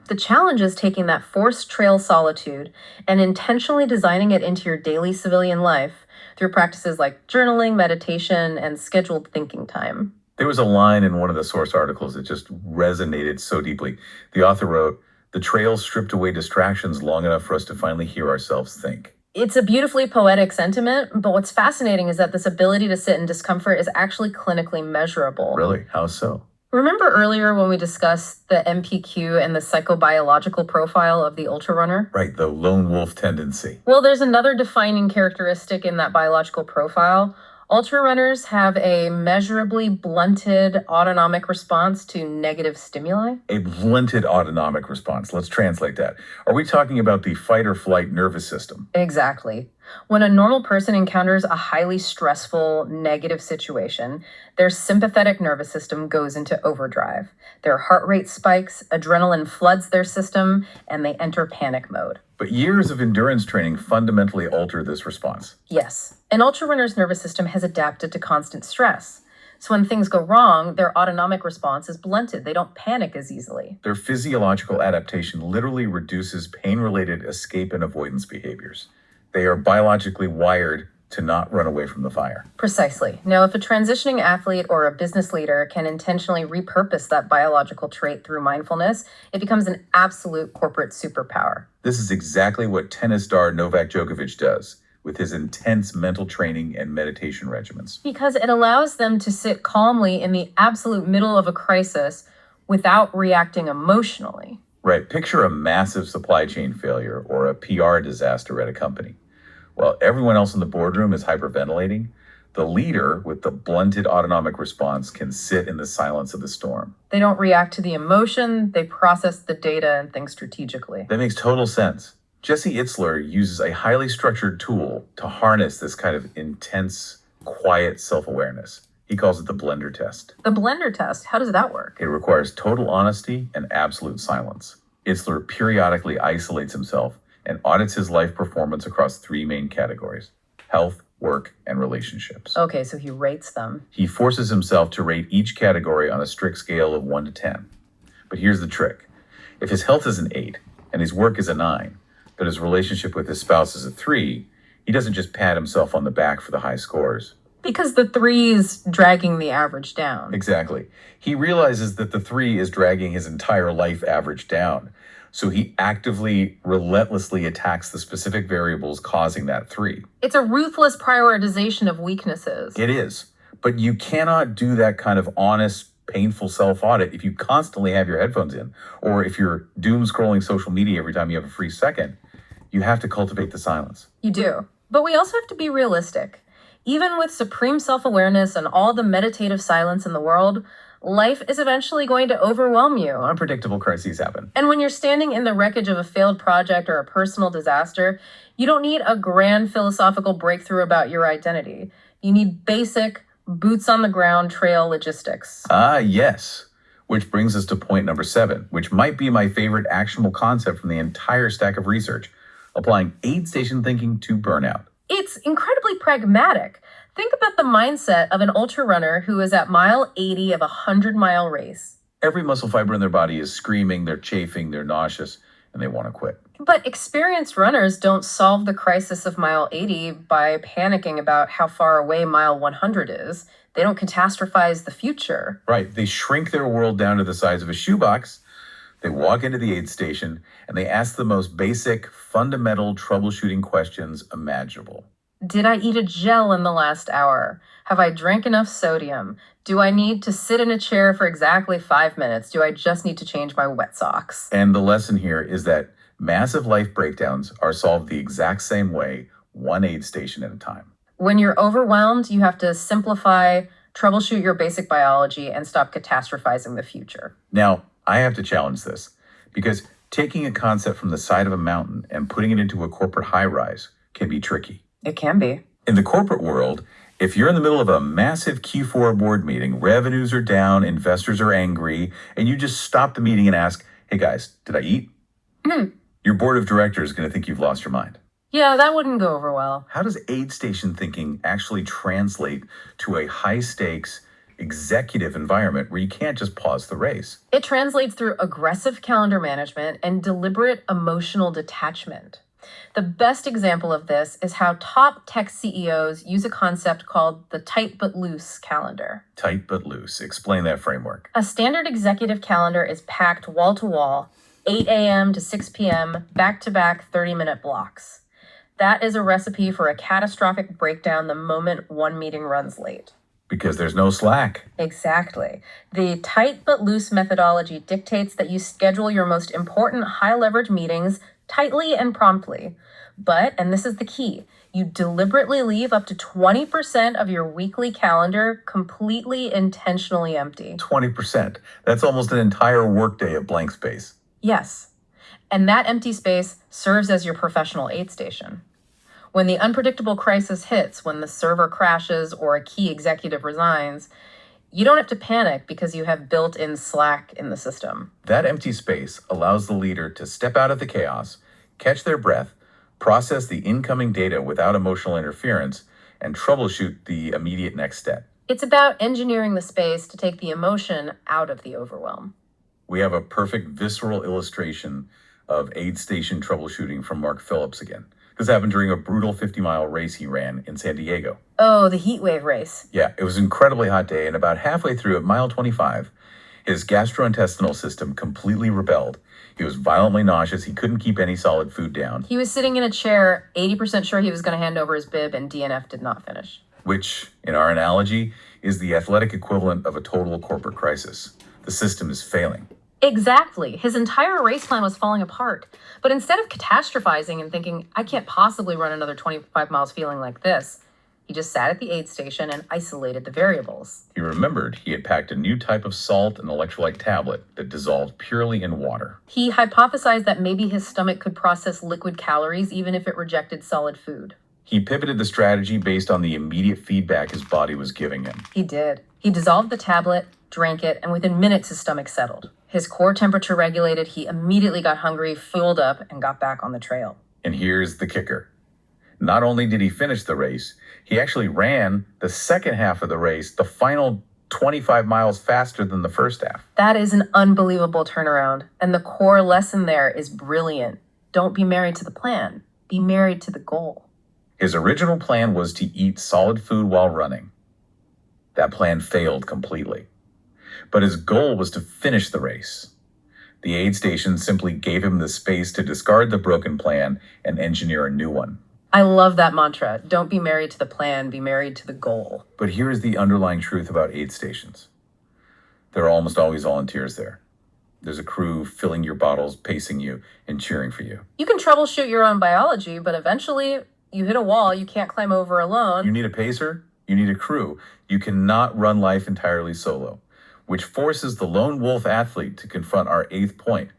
The challenge is taking that forced trail solitude and intentionally designing it into your daily civilian life through practices like journaling, meditation, and scheduled thinking time. There was a line in one of the source articles that just resonated so deeply. The author wrote, "The trail stripped away distractions long enough for us to finally hear ourselves think." It's a beautifully poetic sentiment, but what's fascinating is that this ability to sit in discomfort is actually clinically measurable. Really? How so? Remember earlier when we discussed the MPQ and the psychobiological profile of the ultrarunner? Right, the lone wolf tendency. Well, there's another defining characteristic in that biological profile. Ultrarunners have a measurably blunted autonomic response to negative stimuli. A blunted autonomic response. Let's translate that. Are we talking about the fight or flight nervous system? Exactly. When a normal person encounters a highly stressful, negative situation, their sympathetic nervous system goes into overdrive. Their heart rate spikes, adrenaline floods their system, and they enter panic mode. But years of endurance training fundamentally alter this response. Yes, an ultrarunner's nervous system has adapted to constant stress. So when things go wrong, their autonomic response is blunted. They don't panic as easily. Their physiological adaptation literally reduces pain-related escape and avoidance behaviors. They are biologically wired to not run away from the fire. Precisely. Now, if a transitioning athlete or a business leader can intentionally repurpose that biological trait through mindfulness, it becomes an absolute corporate superpower. This is exactly what tennis star Novak Djokovic does with his intense mental training and meditation regimens. Because it allows them to sit calmly in the absolute middle of a crisis without reacting emotionally. Right. Picture a massive supply chain failure or a PR disaster at a company. While everyone else in the boardroom is hyperventilating, the leader with the blunted autonomic response can sit in the silence of the storm. They don't react to the emotion, they process the data and think strategically. That makes total sense. Jesse Itzler uses a highly structured tool to harness this kind of intense, quiet self-awareness. He calls it the blender test. The blender test, how does that work? It requires total honesty and absolute silence. Itzler periodically isolates himself and audits his life performance across three main categories: health, work, and relationships. Okay, so he rates them. He forces himself to rate each category on a strict scale of 1 to 10. But here's the trick. If his health is an 8 and his work is a 9, but his relationship with his spouse is a 3, he doesn't just pat himself on the back for the high scores. Because the 3 is dragging the average down. Exactly. He realizes that the 3 is dragging his entire life average down. So he actively, relentlessly attacks the specific variables causing that 3. It's a ruthless prioritization of weaknesses. It is. But you cannot do that kind of honest, painful self-audit if you constantly have your headphones in, or if you're doom scrolling social media every time you have a free second. You have to cultivate the silence. You do. But we also have to be realistic. Even with supreme self-awareness and all the meditative silence in the world, life is eventually going to overwhelm you. Unpredictable crises happen. And when you're standing in the wreckage of a failed project or a personal disaster, you don't need a grand philosophical breakthrough about your identity. You need basic, boots on the ground trail logistics. Ah, yes. Which brings us to point number 7, which might be my favorite actionable concept from the entire stack of research: applying aid station thinking to burnout. It's incredibly pragmatic. Think about the mindset of an ultra runner who is at mile 80 of a 100-mile race. Every muscle fiber in their body is screaming, they're chafing, they're nauseous, and they want to quit. But experienced runners don't solve the crisis of mile 80 by panicking about how far away mile 100 is. They don't catastrophize the future. Right. They shrink their world down to the size of a shoebox. They walk into the aid station and they ask the most basic, fundamental troubleshooting questions imaginable. Did I eat a gel in the last hour? Have I drank enough sodium? Do I need to sit in a chair for exactly 5 minutes? Do I just need to change my wet socks? And the lesson here is that massive life breakdowns are solved the exact same way, one aid station at a time. When you're overwhelmed, you have to simplify, troubleshoot your basic biology, and stop catastrophizing the future. Now, I have to challenge this because Taking a concept from the side of a mountain and putting it into a corporate high-rise can be tricky. It can be. In the corporate world, if you're in the middle of a massive Q4 board meeting, revenues are down, investors are angry, and you just stop the meeting and ask, hey guys, did I eat? Your board of directors is going to think you've lost your mind. Yeah, that wouldn't go over well. How does aid station thinking actually translate to a high-stakes executive environment where you can't just pause the race? It translates through aggressive calendar management and deliberate emotional detachment. The best example of this is how top tech CEOs use a concept called the tight but loose calendar. Tight but loose. Explain that framework. A standard executive calendar is packed wall to wall, 8 a.m. to 6 p.m., back-to-back 30-minute blocks. That is a recipe for a catastrophic breakdown the moment one meeting runs late. Because there's no slack. Exactly. The tight but loose methodology dictates that you schedule your most important high-leverage meetings tightly and promptly. But, and this is the key, you deliberately leave up to 20% of your weekly calendar completely intentionally empty. 20%. That's almost an entire workday of blank space. Yes. And that empty space serves as your professional aid station. When the unpredictable crisis hits, when the server crashes or a key executive resigns, you don't have to panic because you have built-in slack in the system. That empty space allows the leader to step out of the chaos, catch their breath, process the incoming data without emotional interference, and troubleshoot the immediate next step. It's about engineering the space to take the emotion out of the overwhelm. We have a perfect visceral illustration of aid station troubleshooting from Mark Phillips again. This happened during a brutal 50-mile race he ran in San Diego. Oh, the heat wave race. Yeah, it was an incredibly hot day, and about halfway through at mile 25, his gastrointestinal system completely rebelled. He was violently nauseous. He couldn't keep any solid food down. He was sitting in a chair, 80% sure he was going to hand over his bib, and DNF did not finish. Which, in our analogy, is the athletic equivalent of a total corporate crisis. The system is failing. Exactly. His entire race plan was falling apart. But instead of catastrophizing and thinking, I can't possibly run another 25 miles feeling like this, he just sat at the aid station and isolated the variables. He remembered he had packed a new type of salt and electrolyte tablet that dissolved purely in water. He hypothesized that maybe his stomach could process liquid calories even if it rejected solid food. He pivoted the strategy based on the immediate feedback his body was giving him. He did. He dissolved the tablet, drank it, and within minutes his stomach settled. His core temperature regulated, he immediately got hungry, fueled up, and got back on the trail. And here's the kicker. Not only did he finish the race, he actually ran the second half of the race, the final 25 miles faster than the first half. That is an unbelievable turnaround. And the core lesson there is brilliant. Don't be married to the plan. Be married to the goal. His original plan was to eat solid food while running. That plan failed completely. But his goal was to finish the race. The aid station simply gave him the space to discard the broken plan and engineer a new one. I love that mantra. Don't be married to the plan, be married to the goal. But here is the underlying truth about aid stations. There are almost always volunteers there. There's a crew filling your bottles, pacing you, and cheering for you. You can troubleshoot your own biology, but eventually you hit a wall you can't climb over alone. You need a pacer, you need a crew. You cannot run life entirely solo, which forces the lone wolf athlete to confront our eighth point,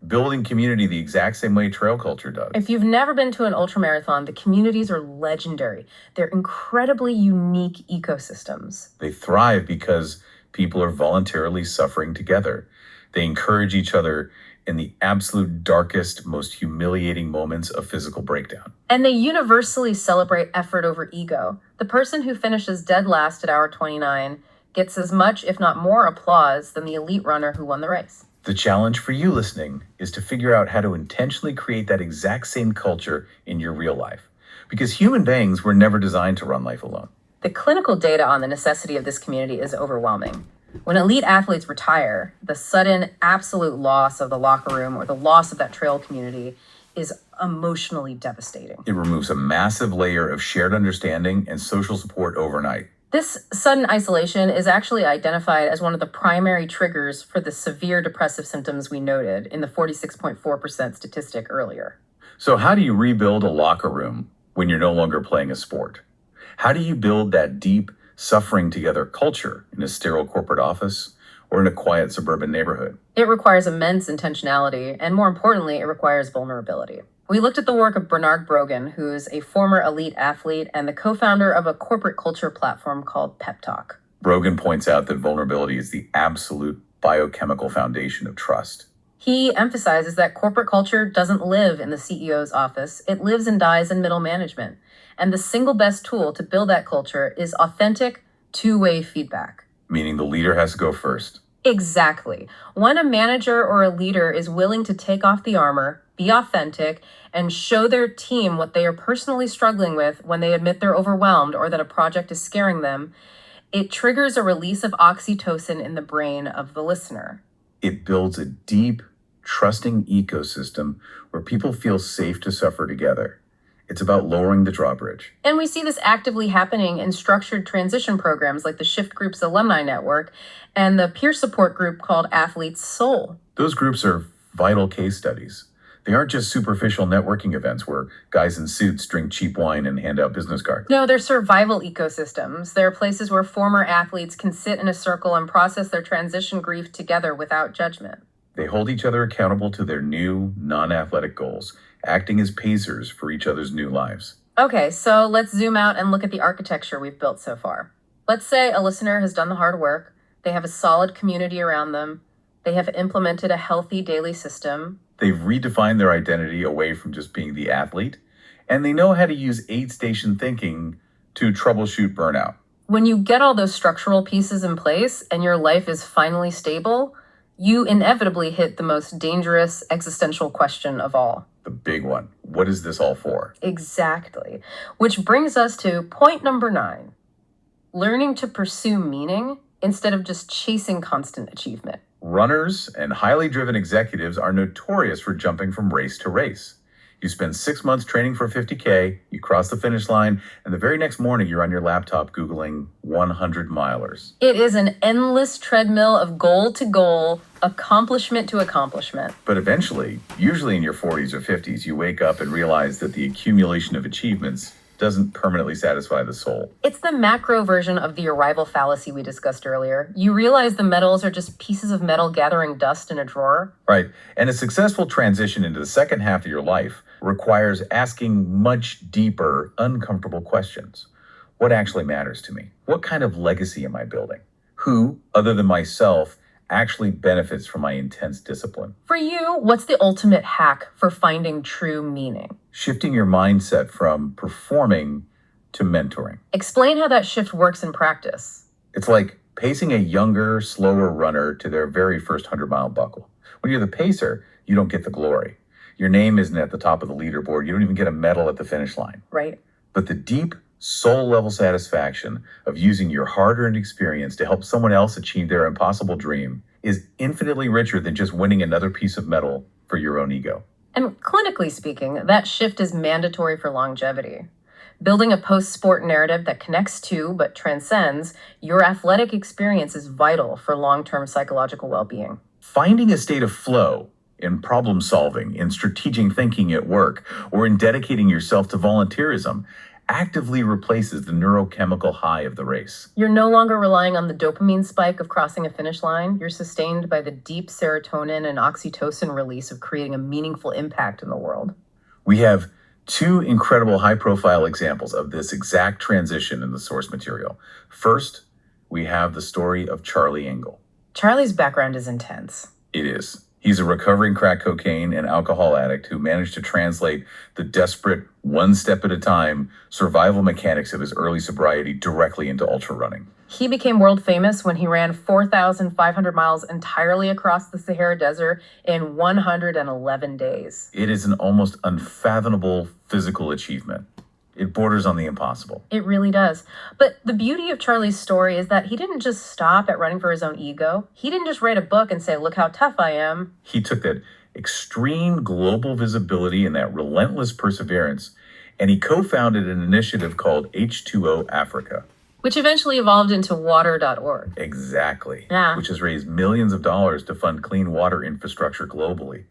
building community the exact same way trail culture does. If you've never been to an ultramarathon, the communities are legendary. They're incredibly unique ecosystems. They thrive because people are voluntarily suffering together. They encourage each other in the absolute darkest, most humiliating moments of physical breakdown. And they universally celebrate effort over ego. The person who finishes dead last at hour 29 gets as much, if not more, applause than the elite runner who won the race. The challenge for you listening is to figure out how to intentionally create that exact same culture in your real life. Because human beings were never designed to run life alone. The clinical data on the necessity of this community is overwhelming. When elite athletes retire, the sudden absolute loss of the locker room or the loss of that trail community is emotionally devastating. It removes a massive layer of shared understanding and social support overnight. This sudden isolation is actually identified as one of the primary triggers for the severe depressive symptoms we noted in the 46.4% statistic earlier. So how do you rebuild a locker room when you're no longer playing a sport? How do you build that deep suffering together culture in a sterile corporate office or in a quiet suburban neighborhood. It requires immense intentionality, and more importantly, it requires vulnerability. We looked at the work of Bernard Brogan, who's a former elite athlete and the co-founder of a corporate culture platform called Pep Talk. Brogan points out that vulnerability is the absolute biochemical foundation of trust. He emphasizes that corporate culture doesn't live in the CEO's office. It lives and dies in middle management. And the single best tool to build that culture is authentic, two-way feedback. Meaning the leader has to go first. Exactly. When a manager or a leader is willing to take off the armor, be authentic, and show their team what they are personally struggling with when they admit they're overwhelmed or that a project is scaring them, it triggers a release of oxytocin in the brain of the listener. It builds a deep, trusting ecosystem where people feel safe to suffer together. It's about lowering the drawbridge. And we see this actively happening in structured transition programs like the Shift Group's Alumni Network and the peer support group called Athletes Soul. Those groups are vital case studies. They aren't just superficial networking events where guys in suits drink cheap wine and hand out business cards. No, they're survival ecosystems. They're places where former athletes can sit in a circle and process their transition grief together without judgment. They hold each other accountable to their new, non-athletic goals, acting as pacers for each other's new lives. Okay, so let's zoom out and look at the architecture we've built so far. Let's say a listener has done the hard work. They have a solid community around them. They have implemented a healthy daily system. They've redefined their identity away from just being the athlete, and they know how to use aid-station thinking to troubleshoot burnout. When you get all those structural pieces in place and your life is finally stable, you inevitably hit the most dangerous existential question of all. The big one. What is this all for? Exactly. Which brings us to point number 9. Learning to pursue meaning instead of just chasing constant achievement. Runners and highly driven executives are notorious for jumping from race to race. You spend 6 months training for 50K, you cross the finish line, and the very next morning you're on your laptop Googling 100 milers. It is an endless treadmill of goal to goal, accomplishment to accomplishment. But eventually, usually in your 40s or 50s, you wake up and realize that the accumulation of achievements doesn't permanently satisfy the soul. It's the macro version of the arrival fallacy we discussed earlier. You realize the medals are just pieces of metal gathering dust in a drawer. Right. And a successful transition into the second half of your life requires asking much deeper, uncomfortable questions. What actually matters to me? What kind of legacy am I building? Who, other than myself, actually benefits from my intense discipline? For you, what's the ultimate hack for finding true meaning? Shifting your mindset from performing to mentoring. Explain how that shift works in practice. It's like pacing a younger, slower runner to their very first 100-mile buckle. When you're the pacer, you don't get the glory. Your name isn't at the top of the leaderboard. You don't even get a medal at the finish line. Right. But the deep, soul-level satisfaction of using your hard-earned experience to help someone else achieve their impossible dream is infinitely richer than just winning another piece of metal for your own ego. And clinically speaking, that shift is mandatory for longevity. Building a post-sport narrative that connects to, but transcends, your athletic experience is vital for long-term psychological well-being. Finding a state of flow in problem solving, in strategic thinking at work, or in dedicating yourself to volunteerism actively replaces the neurochemical high of the race. You're no longer relying on the dopamine spike of crossing a finish line. You're sustained by the deep serotonin and oxytocin release of creating a meaningful impact in the world. We have 2 incredible high-profile examples of this exact transition in the source material. First, we have the story of Charlie Engle. Charlie's background is intense. It is. He's a recovering crack cocaine and alcohol addict who managed to translate the desperate, one step at a time survival mechanics of his early sobriety directly into ultra running. He became world famous when he ran 4,500 miles entirely across the Sahara Desert in 111 days. It is an almost unfathomable physical achievement. It borders on the impossible. It really does. But the beauty of Charlie's story is that he didn't just stop at running for his own ego. He didn't just write a book and say, look how tough I am. He took that extreme global visibility and that relentless perseverance, and he co-founded an initiative called H2O Africa. Which eventually evolved into water.org. Exactly. Yeah. Which has raised millions of dollars to fund clean water infrastructure globally.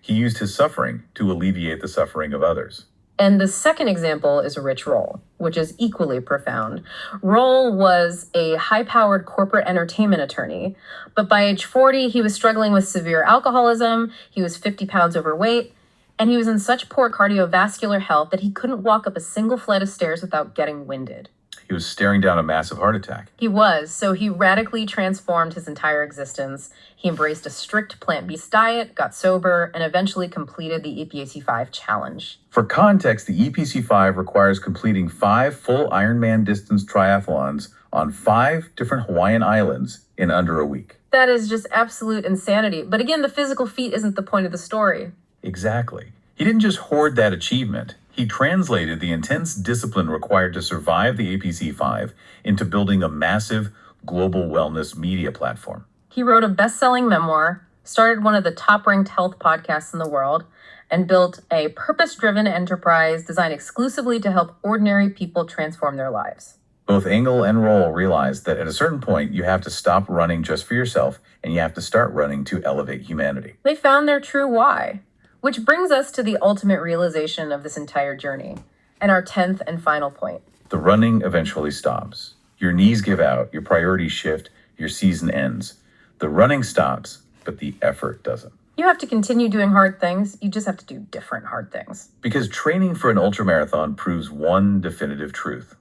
He used his suffering to alleviate the suffering of others. And the second example is Rich Roll, which is equally profound. Roll was a high-powered corporate entertainment attorney, but by age 40, he was struggling with severe alcoholism, he was 50 pounds overweight, and he was in such poor cardiovascular health that he couldn't walk up a single flight of stairs without getting winded. He was staring down a massive heart attack. He was, so he radically transformed his entire existence. He embraced a strict plant-based diet, got sober, and eventually completed the EPAC-5 challenge. For context, the EPC-5 requires completing 5 full Ironman distance triathlons on 5 different Hawaiian islands in under a week. That is just absolute insanity. But again, the physical feat isn't the point of the story. Exactly. He didn't just hoard that achievement. He translated the intense discipline required to survive the APC-5 into building a massive global wellness media platform. He wrote a best-selling memoir, started one of the top-ranked health podcasts in the world, and built a purpose-driven enterprise designed exclusively to help ordinary people transform their lives. Both Engel and Roll realized that at a certain point, you have to stop running just for yourself, and you have to start running to elevate humanity. They found their true why. Which brings us to the ultimate realization of this entire journey, and our 10th and final point. The running eventually stops. Your knees give out, your priorities shift, your season ends. The running stops, but the effort doesn't. You have to continue doing hard things, you just have to do different hard things. Because training for an ultramarathon proves one definitive truth.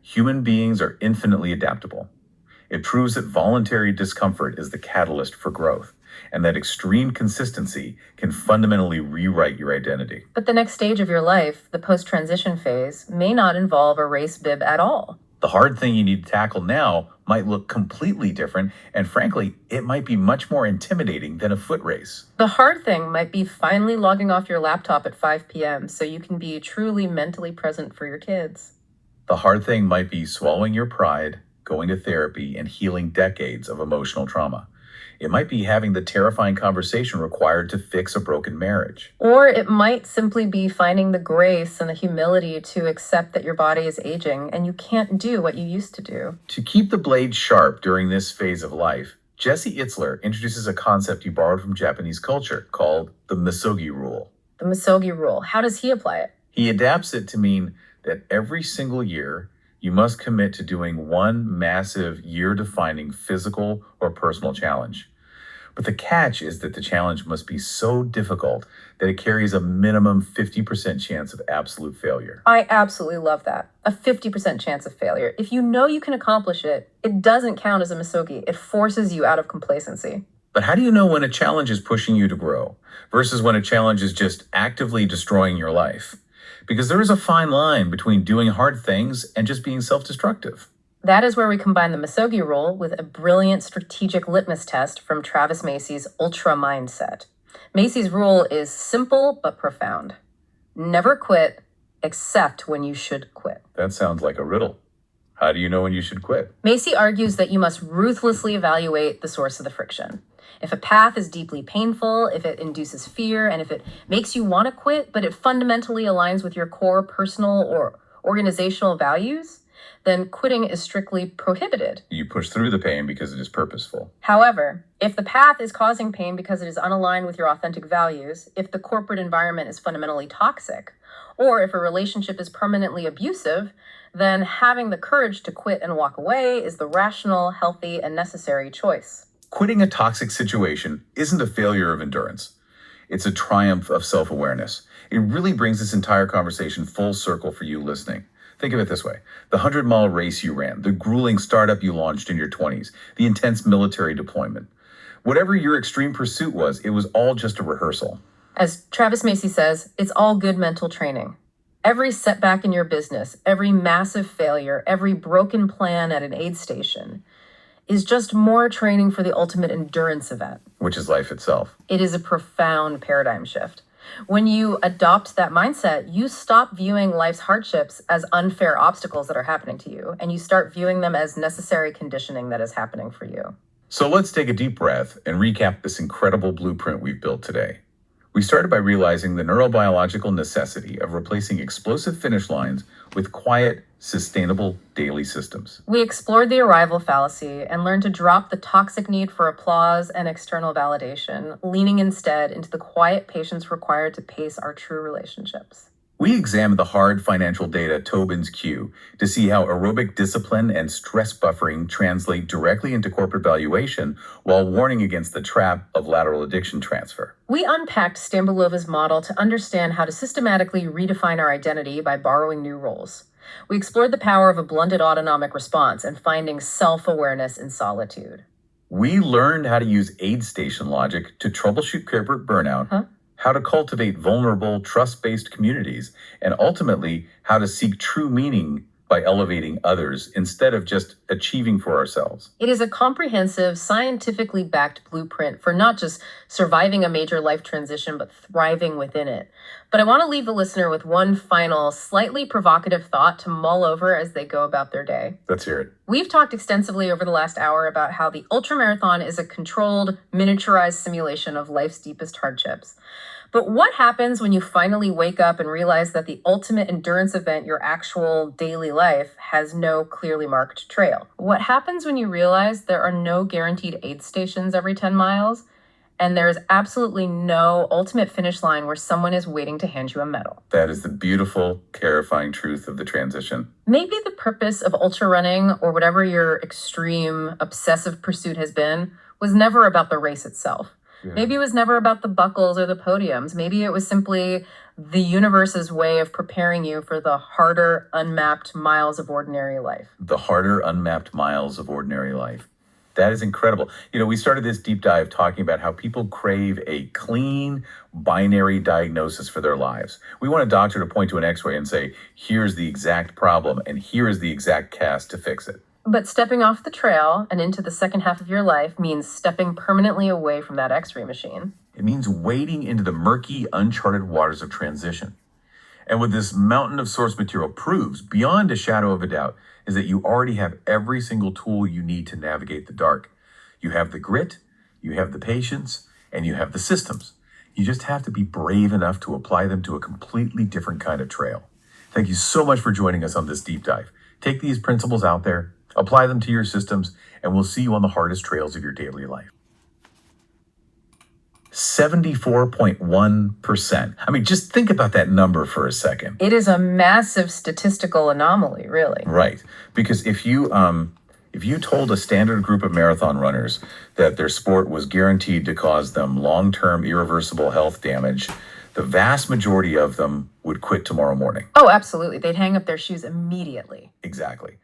Human beings are infinitely adaptable. It proves that voluntary discomfort is the catalyst for growth, and that extreme consistency can fundamentally rewrite your identity. But the next stage of your life, the post-transition phase, may not involve a race bib at all. The hard thing you need to tackle now might look completely different, and frankly, it might be much more intimidating than a foot race. The hard thing might be finally logging off your laptop at 5 p.m. so you can be truly mentally present for your kids. The hard thing might be swallowing your pride, going to therapy, and healing decades of emotional trauma. It might be having the terrifying conversation required to fix a broken marriage. Or it might simply be finding the grace and the humility to accept that your body is aging and you can't do what you used to do. To keep the blade sharp during this phase of life, Jesse Itzler introduces a concept he borrowed from Japanese culture called the Misogi rule. The Misogi rule. How does he apply it? He adapts it to mean that every single year, you must commit to doing one massive year-defining physical or personal challenge. But the catch is that the challenge must be so difficult that it carries a minimum 50% chance of absolute failure. I absolutely love that. A 50% chance of failure. If you know you can accomplish it, it doesn't count as a misogi. It forces you out of complacency. But how do you know when a challenge is pushing you to grow versus when a challenge is just actively destroying your life? Because there is a fine line between doing hard things and just being self-destructive. That is where we combine the Misogi rule with a brilliant strategic litmus test from Travis Macy's Ultra Mindset. Macy's rule is simple but profound. Never quit except when you should quit. That sounds like a riddle. How do you know when you should quit? Macy argues that you must ruthlessly evaluate the source of the friction. If a path is deeply painful, if it induces fear, and if it makes you want to quit, but it fundamentally aligns with your core personal or organizational values, then quitting is strictly prohibited. You push through the pain because it is purposeful. However, if the path is causing pain because it is unaligned with your authentic values, if the corporate environment is fundamentally toxic, or if a relationship is permanently abusive, then having the courage to quit and walk away is the rational, healthy, and necessary choice. Quitting a toxic situation isn't a failure of endurance. It's a triumph of self-awareness. It really brings this entire conversation full circle for you listening. Think of it this way. The 100-mile race you ran, the grueling startup you launched in your 20s, the intense military deployment. Whatever your extreme pursuit was, it was all just a rehearsal. As Travis Macy says, it's all good mental training. Every setback in your business, every massive failure, every broken plan at an aid station is just more training for the ultimate endurance event. Which is life itself. It is a profound paradigm shift. When you adopt that mindset, you stop viewing life's hardships as unfair obstacles that are happening to you, and you start viewing them as necessary conditioning that is happening for you. So let's take a deep breath and recap this incredible blueprint we've built today. We started by realizing the neurobiological necessity of replacing explosive finish lines with quiet, sustainable daily systems. We explored the arrival fallacy and learned to drop the toxic need for applause and external validation, leaning instead into the quiet patience required to pace our true relationships. We examined the hard financial data Tobin's Q to see how aerobic discipline and stress buffering translate directly into corporate valuation while warning against the trap of lateral addiction transfer. We unpacked Stambulova's model to understand how to systematically redefine our identity by borrowing new roles. We explored the power of a blunted autonomic response and finding self-awareness in solitude. We learned how to use aid station logic to troubleshoot corporate burnout, how to cultivate vulnerable, trust-based communities, and ultimately how to seek true meaning by elevating others instead of just achieving for ourselves. It is a comprehensive, scientifically backed blueprint for not just surviving a major life transition, but thriving within it. But I want to leave the listener with one final, slightly provocative thought to mull over as they go about their day. Let's hear it. We've talked extensively over the last hour about how the ultramarathon is a controlled, miniaturized simulation of life's deepest hardships. But what happens when you finally wake up and realize that the ultimate endurance event, your actual daily life, has no clearly marked trail? What happens when you realize there are no guaranteed aid stations every 10 miles, and there is absolutely no ultimate finish line where someone is waiting to hand you a medal? That is the beautiful, terrifying truth of the transition. Maybe the purpose of ultra running, or whatever your extreme, obsessive pursuit has been, was never about the race itself. Yeah. Maybe it was never about the buckles or the podiums. Maybe it was simply the universe's way of preparing you for the harder, unmapped miles of ordinary life. The harder, unmapped miles of ordinary life. That is incredible. We started this deep dive talking about how people crave a clean, binary diagnosis for their lives. We want a doctor to point to an x-ray and say, here's the exact problem, and here is the exact cast to fix it. But stepping off the trail and into the second half of your life means stepping permanently away from that x-ray machine. It means wading into the murky, uncharted waters of transition. And what this mountain of source material proves, beyond a shadow of a doubt, is that you already have every single tool you need to navigate the dark. You have the grit, you have the patience, and you have the systems. You just have to be brave enough to apply them to a completely different kind of trail. Thank you so much for joining us on this deep dive. Take these principles out there, apply them to your systems, and we'll see you on the hardest trails of your daily life. 74.1%. I mean, just think about that number for a second. It is a massive statistical anomaly, really. Right. Because if you told a standard group of marathon runners that their sport was guaranteed to cause them long-term irreversible health damage, the vast majority of them would quit tomorrow morning. Oh, absolutely. They'd hang up their shoes immediately. Exactly.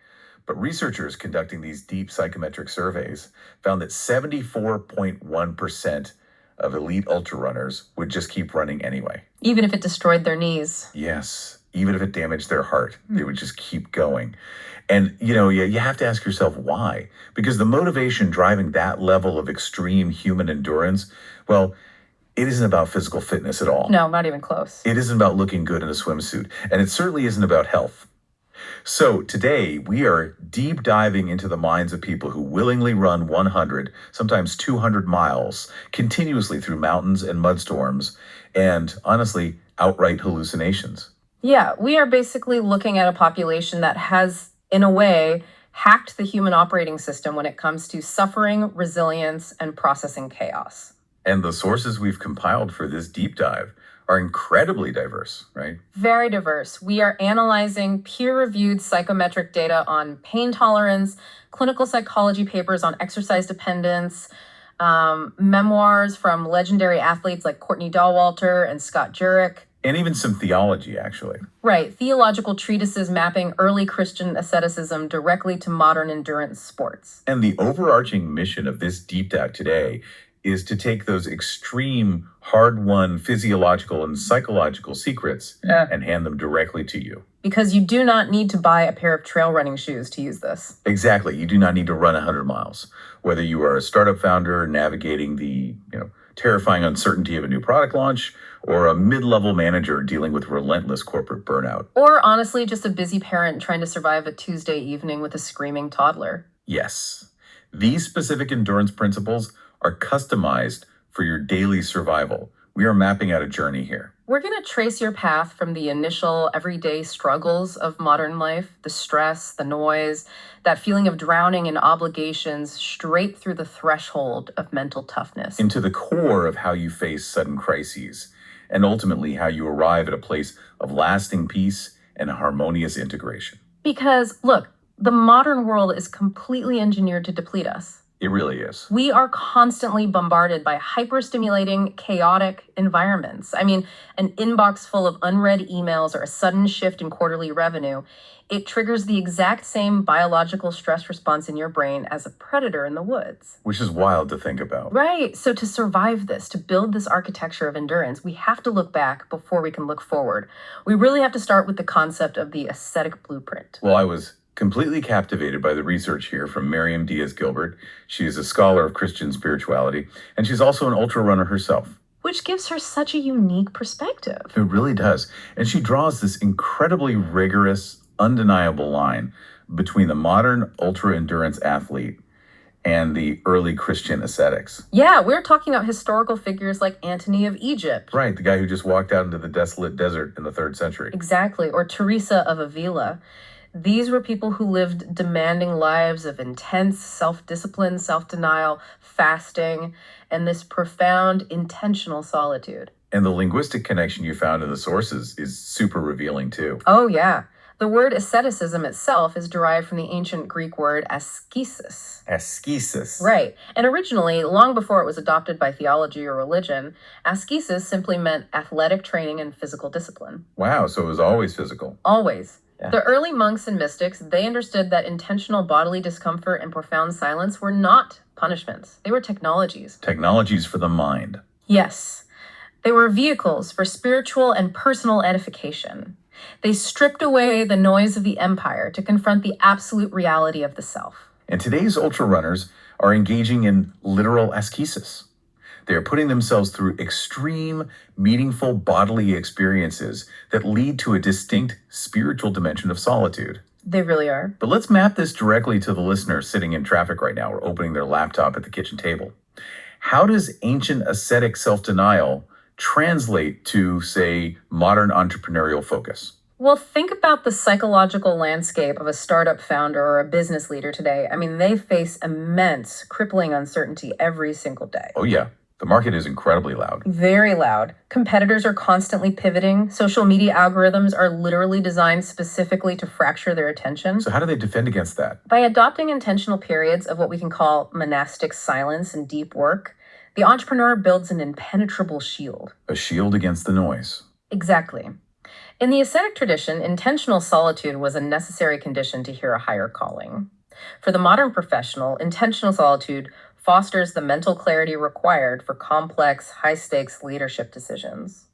But researchers conducting these deep psychometric surveys found that 74.1% of elite ultra runners would just keep running anyway. Even if it destroyed their knees. Yes. Even if it damaged their heart, they would just keep going. And, you have to ask yourself why. Because the motivation driving that level of extreme human endurance, well, it isn't about physical fitness at all. No, not even close. It isn't about looking good in a swimsuit. And it certainly isn't about health. So today we are deep diving into the minds of people who willingly run 100, sometimes 200 miles continuously through mountains and mudstorms and, honestly, outright hallucinations. Yeah, we are basically looking at a population that has, in a way, hacked the human operating system when it comes to suffering, resilience, and processing chaos. And the sources we've compiled for this deep dive are incredibly diverse, right? Very diverse. We are analyzing peer-reviewed psychometric data on pain tolerance, clinical psychology papers on exercise dependence, memoirs from legendary athletes like Courtney Dahlwalter and Scott Jurek. And even some theology, actually. Right. Theological treatises mapping early Christian asceticism directly to modern endurance sports. And the overarching mission of this deep dive today is to take those extreme, hard-won physiological and psychological secrets and hand them directly to you. Because you do not need to buy a pair of trail running shoes to use this. Exactly. You do not need to run 100 miles. Whether you are a startup founder navigating the terrifying uncertainty of a new product launch, or a mid-level manager dealing with relentless corporate burnout. Or honestly, just a busy parent trying to survive a Tuesday evening with a screaming toddler. Yes. These specific endurance principles are customized for your daily survival. We are mapping out a journey here. We're going to trace your path from the initial everyday struggles of modern life, the stress, the noise, that feeling of drowning in obligations, straight through the threshold of mental toughness. Into the core of how you face sudden crises, and ultimately how you arrive at a place of lasting peace and harmonious integration. Because, look, the modern world is completely engineered to deplete us. It really is. We are constantly bombarded by hyper-stimulating, chaotic environments. I mean, an inbox full of unread emails or a sudden shift in quarterly revenue, it triggers the exact same biological stress response in your brain as a predator in the woods. Which is wild to think about. Right. So to survive this, to build this architecture of endurance, we have to look back before we can look forward. We really have to start with the concept of the ascetic blueprint. Well, I was completely captivated by the research here from Miriam Diaz-Gilbert. She is a scholar of Christian spirituality, and she's also an ultra runner herself. Which gives her such a unique perspective. It really does. And she draws this incredibly rigorous, undeniable line between the modern ultra-endurance athlete and the early Christian ascetics. Yeah, we're talking about historical figures like Antony of Egypt. Right, the guy who just walked out into the desolate desert in the 3rd century. Exactly, or Teresa of Avila. These were people who lived demanding lives of intense self-discipline, self-denial, fasting, and this profound intentional solitude. And the linguistic connection you found in the sources is super revealing too. Oh, yeah. The word asceticism itself is derived from the ancient Greek word askesis. Askesis. Right. And originally, long before it was adopted by theology or religion, askesis simply meant athletic training and physical discipline. Wow, so it was always physical. Always. Yeah. The early monks and mystics, they understood that intentional bodily discomfort and profound silence were not punishments. They were technologies. Technologies for the mind. Yes. They were vehicles for spiritual and personal edification. They stripped away the noise of the empire to confront the absolute reality of the self. And today's ultra runners are engaging in literal ascesis. They are putting themselves through extreme, meaningful bodily experiences that lead to a distinct spiritual dimension of solitude. They really are. But let's map this directly to the listener sitting in traffic right now or opening their laptop at the kitchen table. How does ancient ascetic self-denial translate to, say, modern entrepreneurial focus? Well, think about the psychological landscape of a startup founder or a business leader today. I mean, they face immense, crippling uncertainty every single day. Oh, yeah. The market is incredibly loud. Very loud. Competitors are constantly pivoting. Social media algorithms are literally designed specifically to fracture their attention. So how do they defend against that? By adopting intentional periods of what we can call monastic silence and deep work, the entrepreneur builds an impenetrable shield. A shield against the noise. Exactly. In the ascetic tradition, intentional solitude was a necessary condition to hear a higher calling. For the modern professional, intentional solitude fosters the mental clarity required for complex, high-stakes leadership decisions.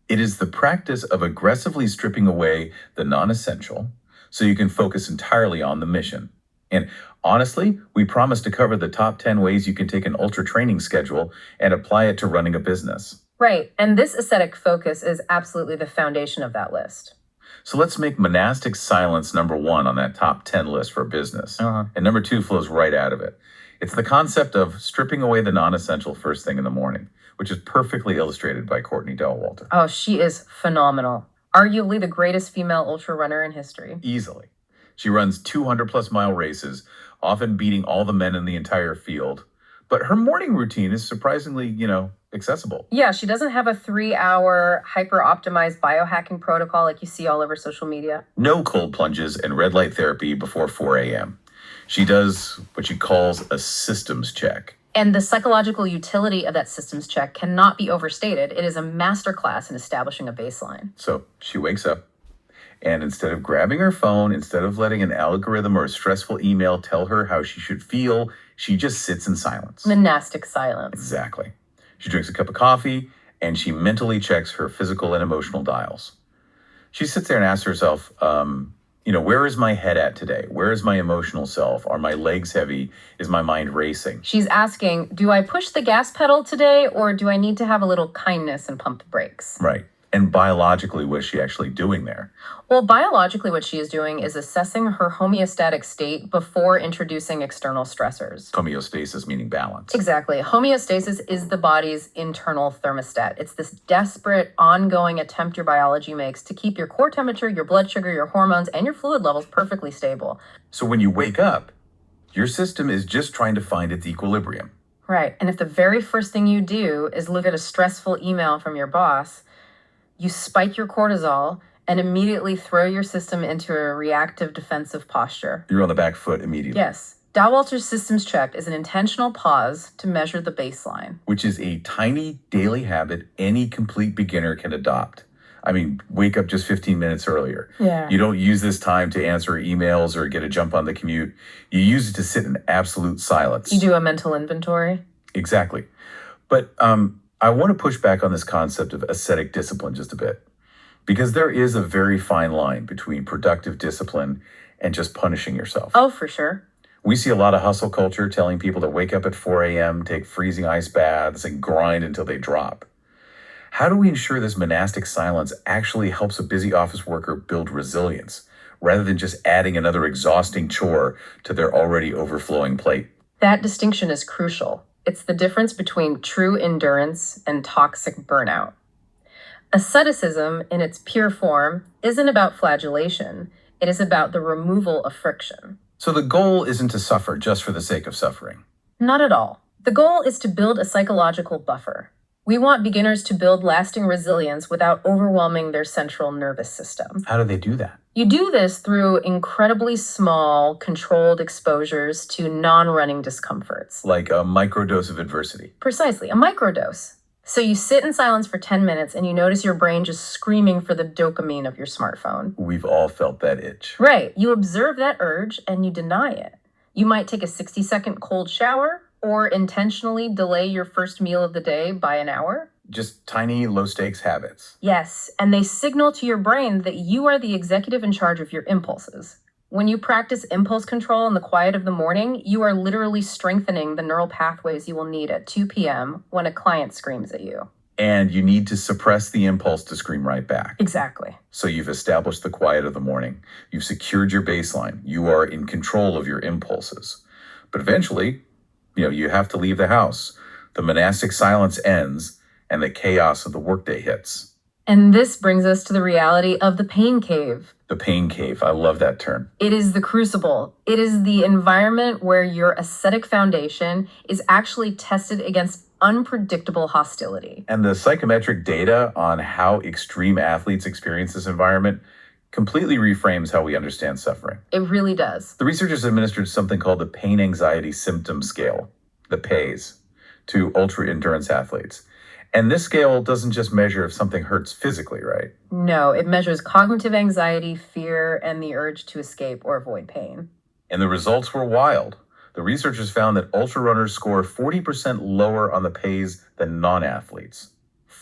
It is the practice of aggressively stripping away the non-essential so you can focus entirely on the mission. And honestly, we promise to cover the top 10 ways you can take an ultra training schedule and apply it to running a business. Right, and this ascetic focus is absolutely the foundation of that list. So let's make monastic silence number 1 on that top 10 list for business. And number 2 flows right out of it. It's the concept of stripping away the non-essential first thing in the morning, which is perfectly illustrated by Courtney Delwalter. Oh, she is phenomenal. Arguably the greatest female ultra runner in history. Easily. She runs 200-plus mile races, often beating all the men in the entire field. But her morning routine is surprisingly, accessible. Yeah, she doesn't have a 3-hour hyper-optimized biohacking protocol like you see all over social media. No cold plunges and red light therapy before 4 a.m. She does what she calls a systems check. And the psychological utility of that systems check cannot be overstated. It is a masterclass in establishing a baseline. So she wakes up, and instead of grabbing her phone, instead of letting an algorithm or a stressful email tell her how she should feel, she just sits in silence. Monastic silence. Exactly. She drinks a cup of coffee, and she mentally checks her physical and emotional dials. She sits there and asks herself, where is my head at today? Where is my emotional self? Are my legs heavy? Is my mind racing? She's asking, do I push the gas pedal today, or do I need to have a little kindness and pump the brakes? Right. And biologically, what is she actually doing there? Well, biologically, what she is doing is assessing her homeostatic state before introducing external stressors. Homeostasis meaning balance. Exactly. Homeostasis is the body's internal thermostat. It's this desperate, ongoing attempt your biology makes to keep your core temperature, your blood sugar, your hormones, and your fluid levels perfectly stable. So when you wake up, your system is just trying to find its equilibrium. Right. And if the very first thing you do is look at a stressful email from your boss, You spike your cortisol and immediately throw your system into a reactive defensive posture. You're on the back foot immediately. Yes. Dowalter's systems check is an intentional pause to measure the baseline. Which is a tiny daily habit any complete beginner can adopt. I mean, wake up just 15 minutes earlier. Yeah. You don't use this time to answer emails or get a jump on the commute. You use it to sit in absolute silence. You do a mental inventory. Exactly. But I want to push back on this concept of ascetic discipline just a bit, because there is a very fine line between productive discipline and just punishing yourself. Oh, for sure. We see a lot of hustle culture telling people to wake up at 4 a.m., take freezing ice baths, and grind until they drop. How do we ensure this monastic silence actually helps a busy office worker build resilience, rather than just adding another exhausting chore to their already overflowing plate? That distinction is crucial. It's the difference between true endurance and toxic burnout. Asceticism, in its pure form, isn't about flagellation. It is about the removal of friction. So the goal isn't to suffer just for the sake of suffering. Not at all. The goal is to build a psychological buffer. We want beginners to build lasting resilience without overwhelming their central nervous system. How do they do that? You do this through incredibly small, controlled exposures to non-running discomforts. Like a microdose of adversity. Precisely, a microdose. So you sit in silence for 10 minutes and you notice your brain just screaming for the dopamine of your smartphone. We've all felt that itch. Right. You observe that urge and you deny it. You might take a 60-second cold shower or intentionally delay your first meal of the day by an hour. Just tiny, low-stakes habits. Yes, and they signal to your brain that you are the executive in charge of your impulses. When you practice impulse control in the quiet of the morning, you are literally strengthening the neural pathways you will need at 2 p.m. when a client screams at you. And you need to suppress the impulse to scream right back. Exactly. So you've established the quiet of the morning. You've secured your baseline. You are in control of your impulses. But eventually, you have to leave the house. The monastic silence ends and the chaos of the workday hits. And this brings us to the reality of the pain cave. The pain cave. I love that term. It is the crucible. It is the environment where your ascetic foundation is actually tested against unpredictable hostility. And the psychometric data on how extreme athletes experience this environment completely reframes how we understand suffering. It really does. The researchers administered something called the Pain Anxiety Symptom Scale, the PACE, to ultra-endurance athletes. And this scale doesn't just measure if something hurts physically, right? No, it measures cognitive anxiety, fear, and the urge to escape or avoid pain. And the results were wild. The researchers found that ultra runners score 40% lower on the PACE than non-athletes.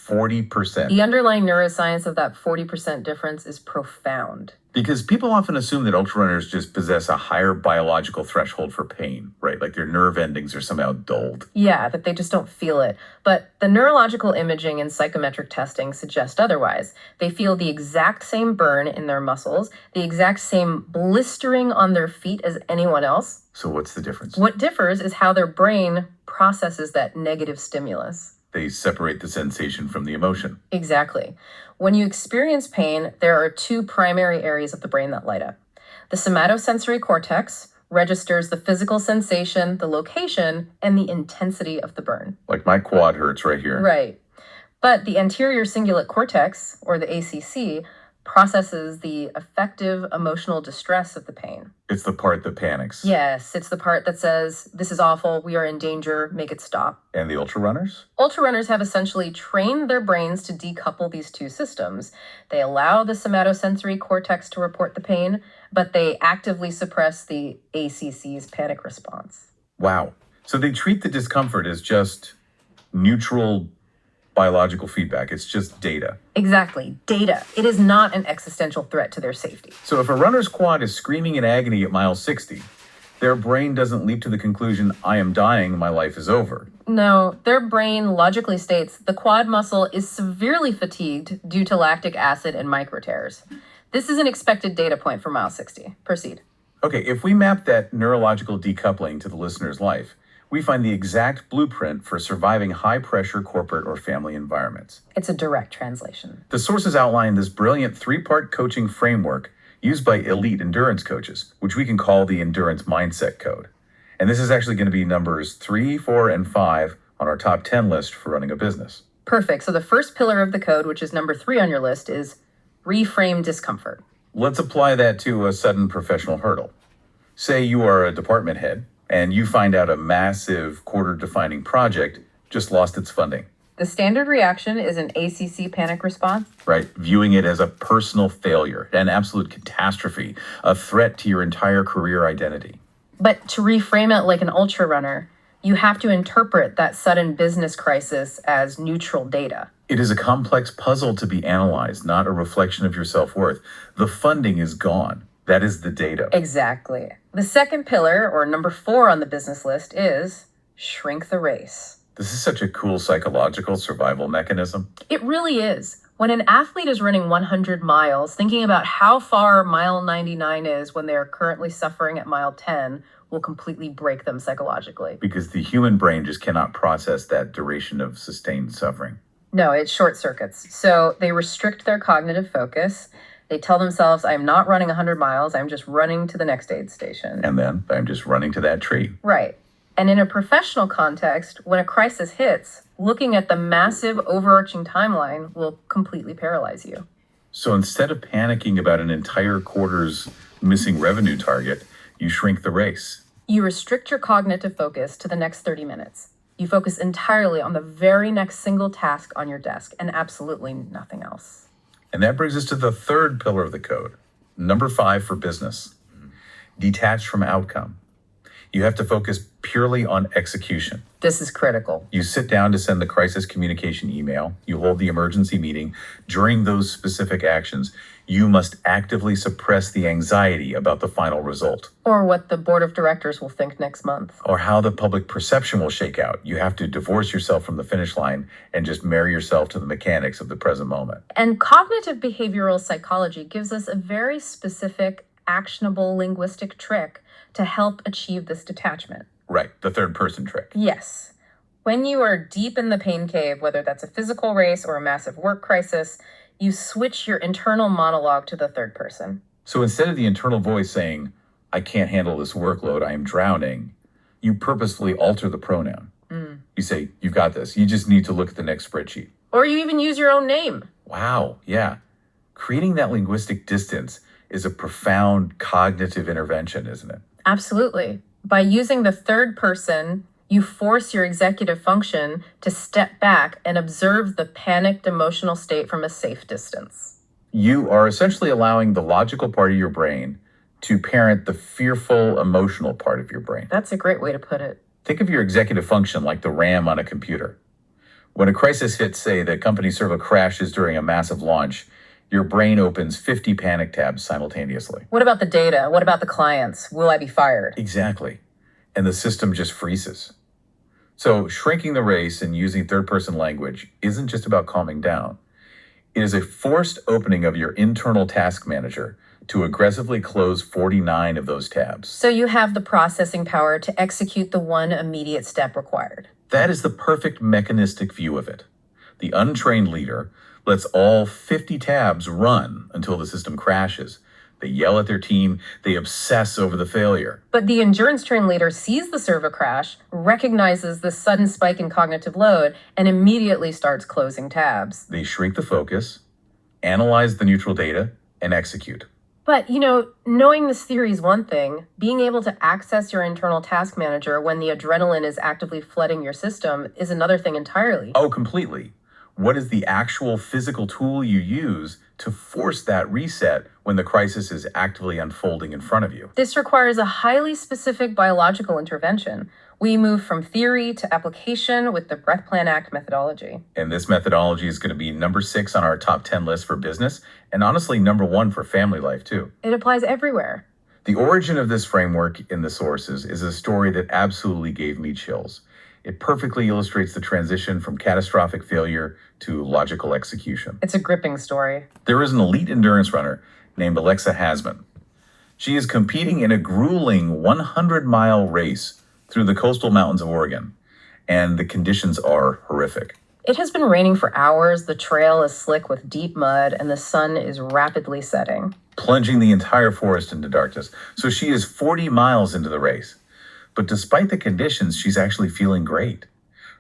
40%. The underlying neuroscience of that 40% difference is profound. Because people often assume that ultra runners just possess a higher biological threshold for pain, right? Like their nerve endings are somehow dulled. Yeah, that they just don't feel it. But the neurological imaging and psychometric testing suggest otherwise. They feel the exact same burn in their muscles, the exact same blistering on their feet as anyone else. So what's the difference? What differs is how their brain processes that negative stimulus. They separate the sensation from the emotion. Exactly. When you experience pain, there are two primary areas of the brain that light up. The somatosensory cortex registers the physical sensation, the location, and the intensity of the burn. Like my quad hurts right here. Right. But the anterior cingulate cortex, or the ACC, processes the affective emotional distress of the pain. It's the part that panics. Yes, it's the part that says, this is awful, we are in danger, make it stop. And the ultra runners? Ultra runners have essentially trained their brains to decouple these two systems. They allow the somatosensory cortex to report the pain, but they actively suppress the ACC's panic response. Wow. So they treat the discomfort as just neutral biological feedback. It's just data. Exactly. Data. It is not an existential threat to their safety. So if a runner's quad is screaming in agony at mile 60, their brain doesn't leap to the conclusion, I am dying, my life is over. No, their brain logically states the quad muscle is severely fatigued due to lactic acid and micro tears. This is an expected data point for mile 60. Proceed. Okay, if we map that neurological decoupling to the listener's life, we find the exact blueprint for surviving high-pressure corporate or family environments. It's a direct translation. The sources outline this brilliant three-part coaching framework used by elite endurance coaches, which we can call the Endurance Mindset Code. And this is actually going to be numbers 3, 4, and 5 on our top 10 list for running a business. Perfect. So the first pillar of the code, which is number 3 on your list, is reframe discomfort. Let's apply that to a sudden professional hurdle. Say you are a department head and you find out a massive quarter-defining project just lost its funding. The standard reaction is an ACC panic response. Right, viewing it as a personal failure, an absolute catastrophe, a threat to your entire career identity. But to reframe it like an ultra runner, you have to interpret that sudden business crisis as neutral data. It is a complex puzzle to be analyzed, not a reflection of your self-worth. The funding is gone. That is the data. Exactly. The second pillar, or number 4 on the business list, is shrink the race. This is such a cool psychological survival mechanism. It really is. When an athlete is running 100 miles, thinking about how far mile 99 is when they are currently suffering at mile 10 will completely break them psychologically. Because the human brain just cannot process that duration of sustained suffering. No, it short circuits. So they restrict their cognitive focus. They tell themselves, I'm not running 100 miles, I'm just running to the next aid station. And then I'm just running to that tree. Right. And in a professional context, when a crisis hits, looking at the massive overarching timeline will completely paralyze you. So instead of panicking about an entire quarter's missing revenue target, you shrink the race. You restrict your cognitive focus to the next 30 minutes. You focus entirely on the very next single task on your desk and absolutely nothing else. And that brings us to the third pillar of the code, number 5 for business. Detach from outcome. You have to focus purely on execution. This is critical. You sit down to send the crisis communication email. You hold the emergency meeting. During those specific actions, you must actively suppress the anxiety about the final result. Or what the board of directors will think next month. Or how the public perception will shake out. You have to divorce yourself from the finish line and just marry yourself to the mechanics of the present moment. And cognitive behavioral psychology gives us a very specific, actionable linguistic trick to help achieve this detachment. Right, the third person trick. Yes. When you are deep in the pain cave, whether that's a physical race or a massive work crisis, you switch your internal monologue to the third person. So instead of the internal voice saying, I can't handle this workload, I am drowning, you purposefully alter the pronoun. You say, you've got this. You just need to look at the next spreadsheet. Or you even use your own name. Wow, yeah. Creating that linguistic distance is a profound cognitive intervention, isn't it? Absolutely. By using the third person, you force your executive function to step back and observe the panicked emotional state from a safe distance. You are essentially allowing the logical part of your brain to parent the fearful emotional part of your brain. That's a great way to put it. Think of your executive function like the RAM on a computer. When a crisis hits, say, the company server crashes during a massive launch, your brain opens 50 panic tabs simultaneously. What about the data? What about the clients? Will I be fired? Exactly. And the system just freezes. So shrinking the race and using third-person language isn't just about calming down. It is a forced opening of your internal task manager to aggressively close 49 of those tabs. So you have the processing power to execute the one immediate step required. That is the perfect mechanistic view of it. The untrained leader lets all 50 tabs run until the system crashes. They yell at their team. They obsess over the failure. But the endurance trained leader sees the server crash, recognizes the sudden spike in cognitive load, and immediately starts closing tabs. They shrink the focus, analyze the neutral data, and execute. But, knowing this theory is one thing. Being able to access your internal task manager when the adrenaline is actively flooding your system is another thing entirely. Oh, completely. What is the actual physical tool you use to force that reset when the crisis is actively unfolding in front of you? This requires a highly specific biological intervention. We move from theory to application with the Breath Plan Act methodology. And this methodology is going to be number 6 on our top 10 list for business, and honestly, number 1 for family life, too. It applies everywhere. The origin of this framework in the sources is a story that absolutely gave me chills. It perfectly illustrates the transition from catastrophic failure to logical execution. It's a gripping story. There is an elite endurance runner named Alexa Hasman. She is competing in a grueling 100-mile race through the coastal mountains of Oregon, and the conditions are horrific. It has been raining for hours, the trail is slick with deep mud, and the sun is rapidly setting, plunging the entire forest into darkness. So she is 40 miles into the race. But despite the conditions, she's actually feeling great.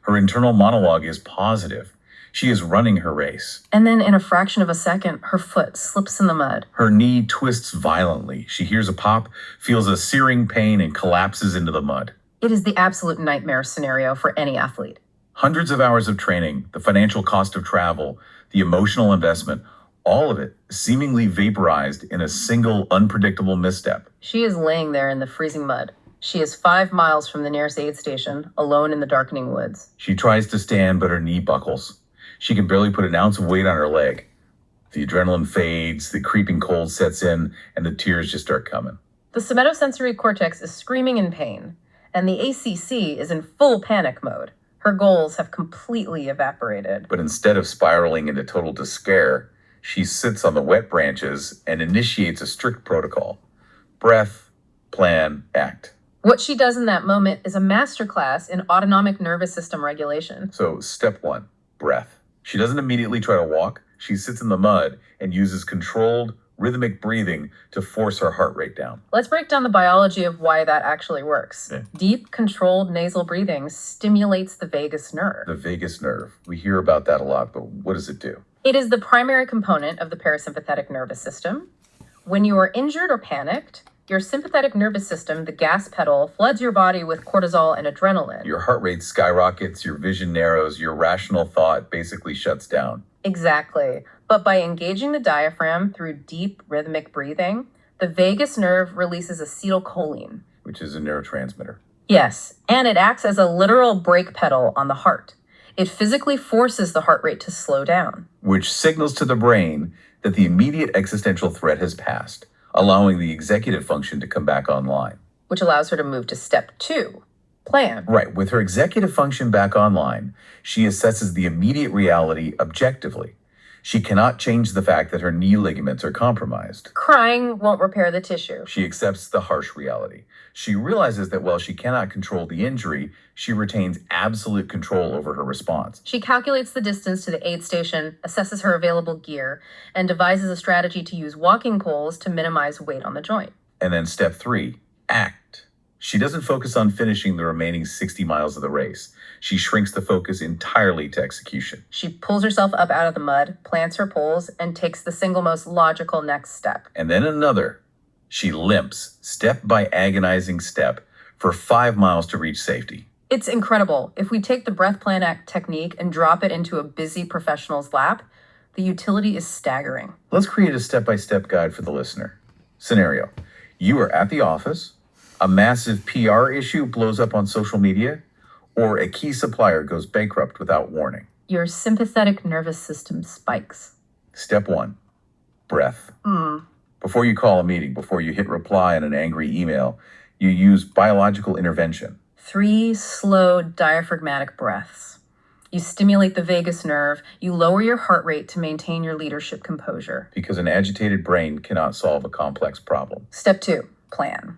Her internal monologue is positive. She is running her race. And then in a fraction of a second, her foot slips in the mud. Her knee twists violently. She hears a pop, feels a searing pain, and collapses into the mud. It is the absolute nightmare scenario for any athlete. Hundreds of hours of training, the financial cost of travel, the emotional investment, all of it seemingly vaporized in a single unpredictable misstep. She is laying there in the freezing mud. She is 5 miles from the nearest aid station, alone in the darkening woods. She tries to stand, but her knee buckles. She can barely put an ounce of weight on her leg. The adrenaline fades, the creeping cold sets in, and the tears just start coming. The somatosensory cortex is screaming in pain, and the ACC is in full panic mode. Her goals have completely evaporated. But instead of spiraling into total despair, she sits on the wet branches and initiates a strict protocol. Breath, plan, act. What she does in that moment is a masterclass in autonomic nervous system regulation. So, step 1, breath. She doesn't immediately try to walk. She sits in the mud and uses controlled, rhythmic breathing to force her heart rate down. Let's break down the biology of why that actually works. Okay. Deep, controlled nasal breathing stimulates the vagus nerve. The vagus nerve. We hear about that a lot, but what does it do? It is the primary component of the parasympathetic nervous system. When you are injured or panicked, your sympathetic nervous system, the gas pedal, floods your body with cortisol and adrenaline. Your heart rate skyrockets, your vision narrows, your rational thought basically shuts down. Exactly. But by engaging the diaphragm through deep rhythmic breathing, the vagus nerve releases acetylcholine, Which is a neurotransmitter. Yes, and it acts as a literal brake pedal on the heart. It physically forces the heart rate to slow down. Which signals to the brain that the immediate existential threat has passed, allowing the executive function to come back online. Which allows her to move to step 2, plan. Right, with her executive function back online, she assesses the immediate reality objectively. She cannot change the fact that her knee ligaments are compromised. Crying won't repair the tissue. She accepts the harsh reality. She realizes that while she cannot control the injury, she retains absolute control over her response. She calculates the distance to the aid station, assesses her available gear, and devises a strategy to use walking poles to minimize weight on the joint. And then step 3, act. She doesn't focus on finishing the remaining 60 miles of the race. She shrinks the focus entirely to execution. She pulls herself up out of the mud, plants her poles, and takes the single most logical next step. And then another. She limps, step by agonizing step, for 5 miles to reach safety. It's incredible. If we take the breath plan act technique and drop it into a busy professional's lap, the utility is staggering. Let's create a step-by-step guide for the listener. Scenario. You are at the office, a massive PR issue blows up on social media, or a key supplier goes bankrupt without warning. Your sympathetic nervous system spikes. Step 1, breath. Before you call a meeting, before you hit reply on an angry email, you use biological intervention. 3 slow diaphragmatic breaths. You stimulate the vagus nerve. You lower your heart rate to maintain your leadership composure. Because an agitated brain cannot solve a complex problem. Step 2, plan.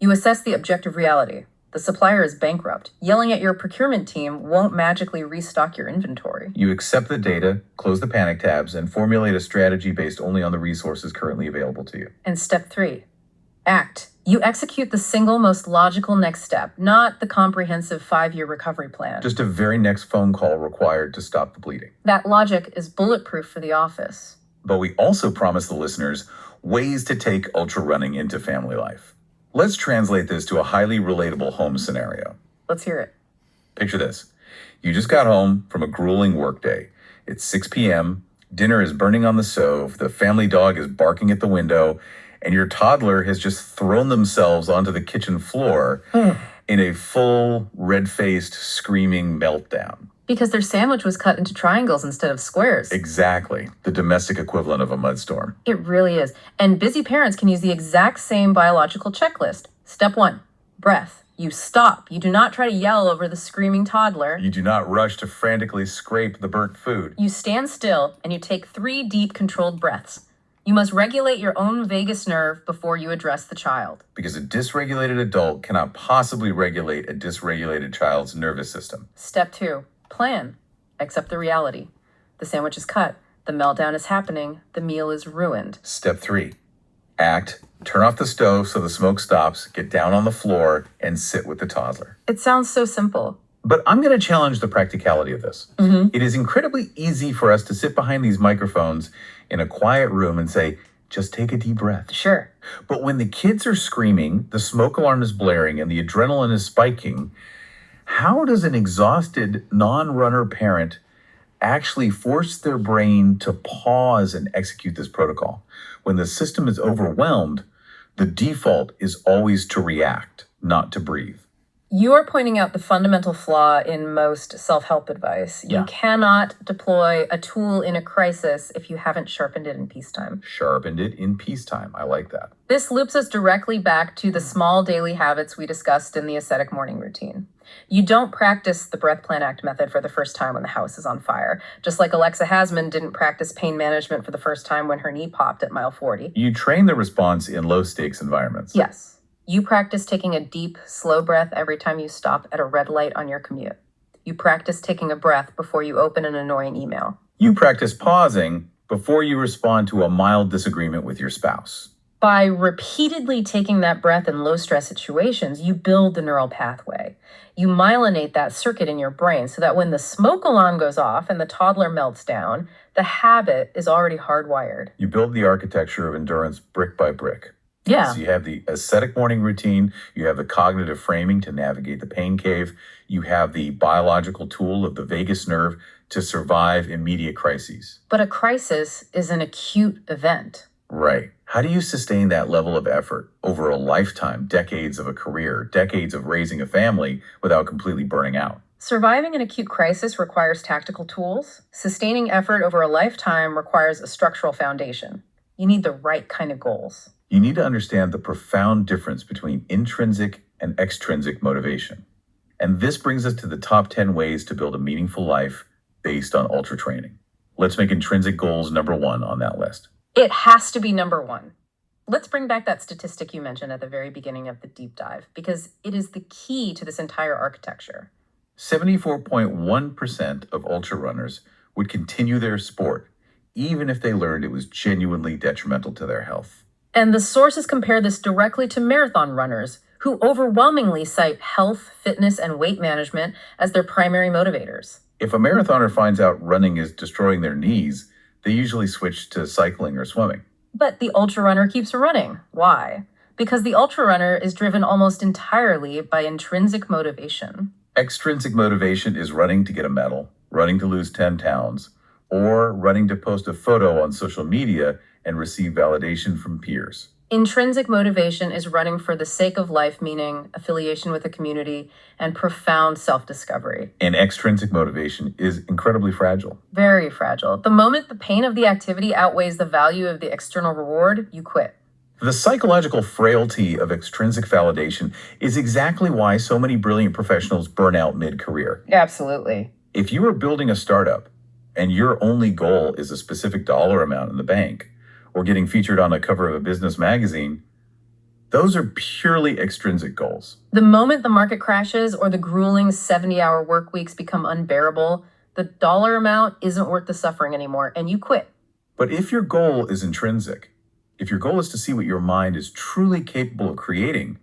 You assess the objective reality. The supplier is bankrupt. Yelling at your procurement team won't magically restock your inventory. You accept the data, close the panic tabs, and formulate a strategy based only on the resources currently available to you. And step 3, act. You execute the single most logical next step, not the comprehensive 5-year recovery plan. Just a very next phone call required to stop the bleeding. That logic is bulletproof for the office. But we also promise the listeners ways to take ultra-running into family life. Let's translate this to a highly relatable home scenario. Let's hear it. Picture this. You just got home from a grueling workday. It's 6 p.m., dinner is burning on the stove, the family dog is barking at the window, and your toddler has just thrown themselves onto the kitchen floor in a full, red-faced, screaming meltdown. Because their sandwich was cut into triangles instead of squares. Exactly. The domestic equivalent of a mudstorm. It really is. And busy parents can use the exact same biological checklist. Step 1, breath. You stop. You do not try to yell over the screaming toddler. You do not rush to frantically scrape the burnt food. You stand still and you take 3 deep, controlled breaths. You must regulate your own vagus nerve before you address the child. Because a dysregulated adult cannot possibly regulate a dysregulated child's nervous system. Step 2, plan. Accept the reality. The sandwich is cut. The meltdown is happening. The meal is ruined. Step 3, act. Turn off the stove so the smoke stops, get down on the floor, and sit with the toddler. It sounds so simple. But I'm going to challenge the practicality of this. Mm-hmm. It is incredibly easy for us to sit behind these microphones in a quiet room and say, just take a deep breath. Sure. But when the kids are screaming, the smoke alarm is blaring, and the adrenaline is spiking, how does an exhausted non-runner parent actually force their brain to pause and execute this protocol? When the system is overwhelmed, the default is always to react, not to breathe. You are pointing out the fundamental flaw in most self-help advice. Yeah. You cannot deploy a tool in a crisis if you haven't sharpened it in peacetime. Sharpened it in peacetime. I like that. This loops us directly back to the small daily habits we discussed in the ascetic morning routine. You don't practice the breath plan act method for the first time when the house is on fire, just like Alexa Hasman didn't practice pain management for the first time when her knee popped at mile 40. You train the response in low-stakes environments. Yes. You practice taking a deep, slow breath every time you stop at a red light on your commute. You practice taking a breath before you open an annoying email. You practice pausing before you respond to a mild disagreement with your spouse. By repeatedly taking that breath in low-stress situations, you build the neural pathway. You myelinate that circuit in your brain so that when the smoke alarm goes off and the toddler melts down, the habit is already hardwired. You build the architecture of endurance brick by brick. Yeah. So you have the ascetic morning routine, you have the cognitive framing to navigate the pain cave, you have the biological tool of the vagus nerve to survive immediate crises. But a crisis is an acute event. Right. How do you sustain that level of effort over a lifetime, decades of a career, decades of raising a family without completely burning out? Surviving an acute crisis requires tactical tools. Sustaining effort over a lifetime requires a structural foundation. You need the right kind of goals. You need to understand the profound difference between intrinsic and extrinsic motivation. And this brings us to the top 10 ways to build a meaningful life based on ultra training. Let's make intrinsic goals number 1 on that list. It has to be number 1. Let's bring back that statistic you mentioned at the very beginning of the deep dive, because it is the key to this entire architecture. 74.1% of ultra runners would continue their sport, even if they learned it was genuinely detrimental to their health. And the sources compare this directly to marathon runners, who overwhelmingly cite health, fitness, and weight management as their primary motivators. If a marathoner finds out running is destroying their knees, they usually switch to cycling or swimming. But the ultra runner keeps running. Why? Because the ultra runner is driven almost entirely by intrinsic motivation. Extrinsic motivation is running to get a medal, running to lose 10 pounds, or running to post a photo on social media and receive validation from peers. Intrinsic motivation is running for the sake of life, meaning affiliation with a community and profound self-discovery. And extrinsic motivation is incredibly fragile. Very fragile. The moment the pain of the activity outweighs the value of the external reward, you quit. The psychological frailty of extrinsic validation is exactly why so many brilliant professionals burn out mid-career. Absolutely. If you are building a startup and your only goal is a specific dollar amount in the bank, or getting featured on a cover of a business magazine, those are purely extrinsic goals. The moment the market crashes or the grueling 70-hour work weeks become unbearable, the dollar amount isn't worth the suffering anymore, and you quit. But if your goal is intrinsic, if your goal is to see what your mind is truly capable of creating,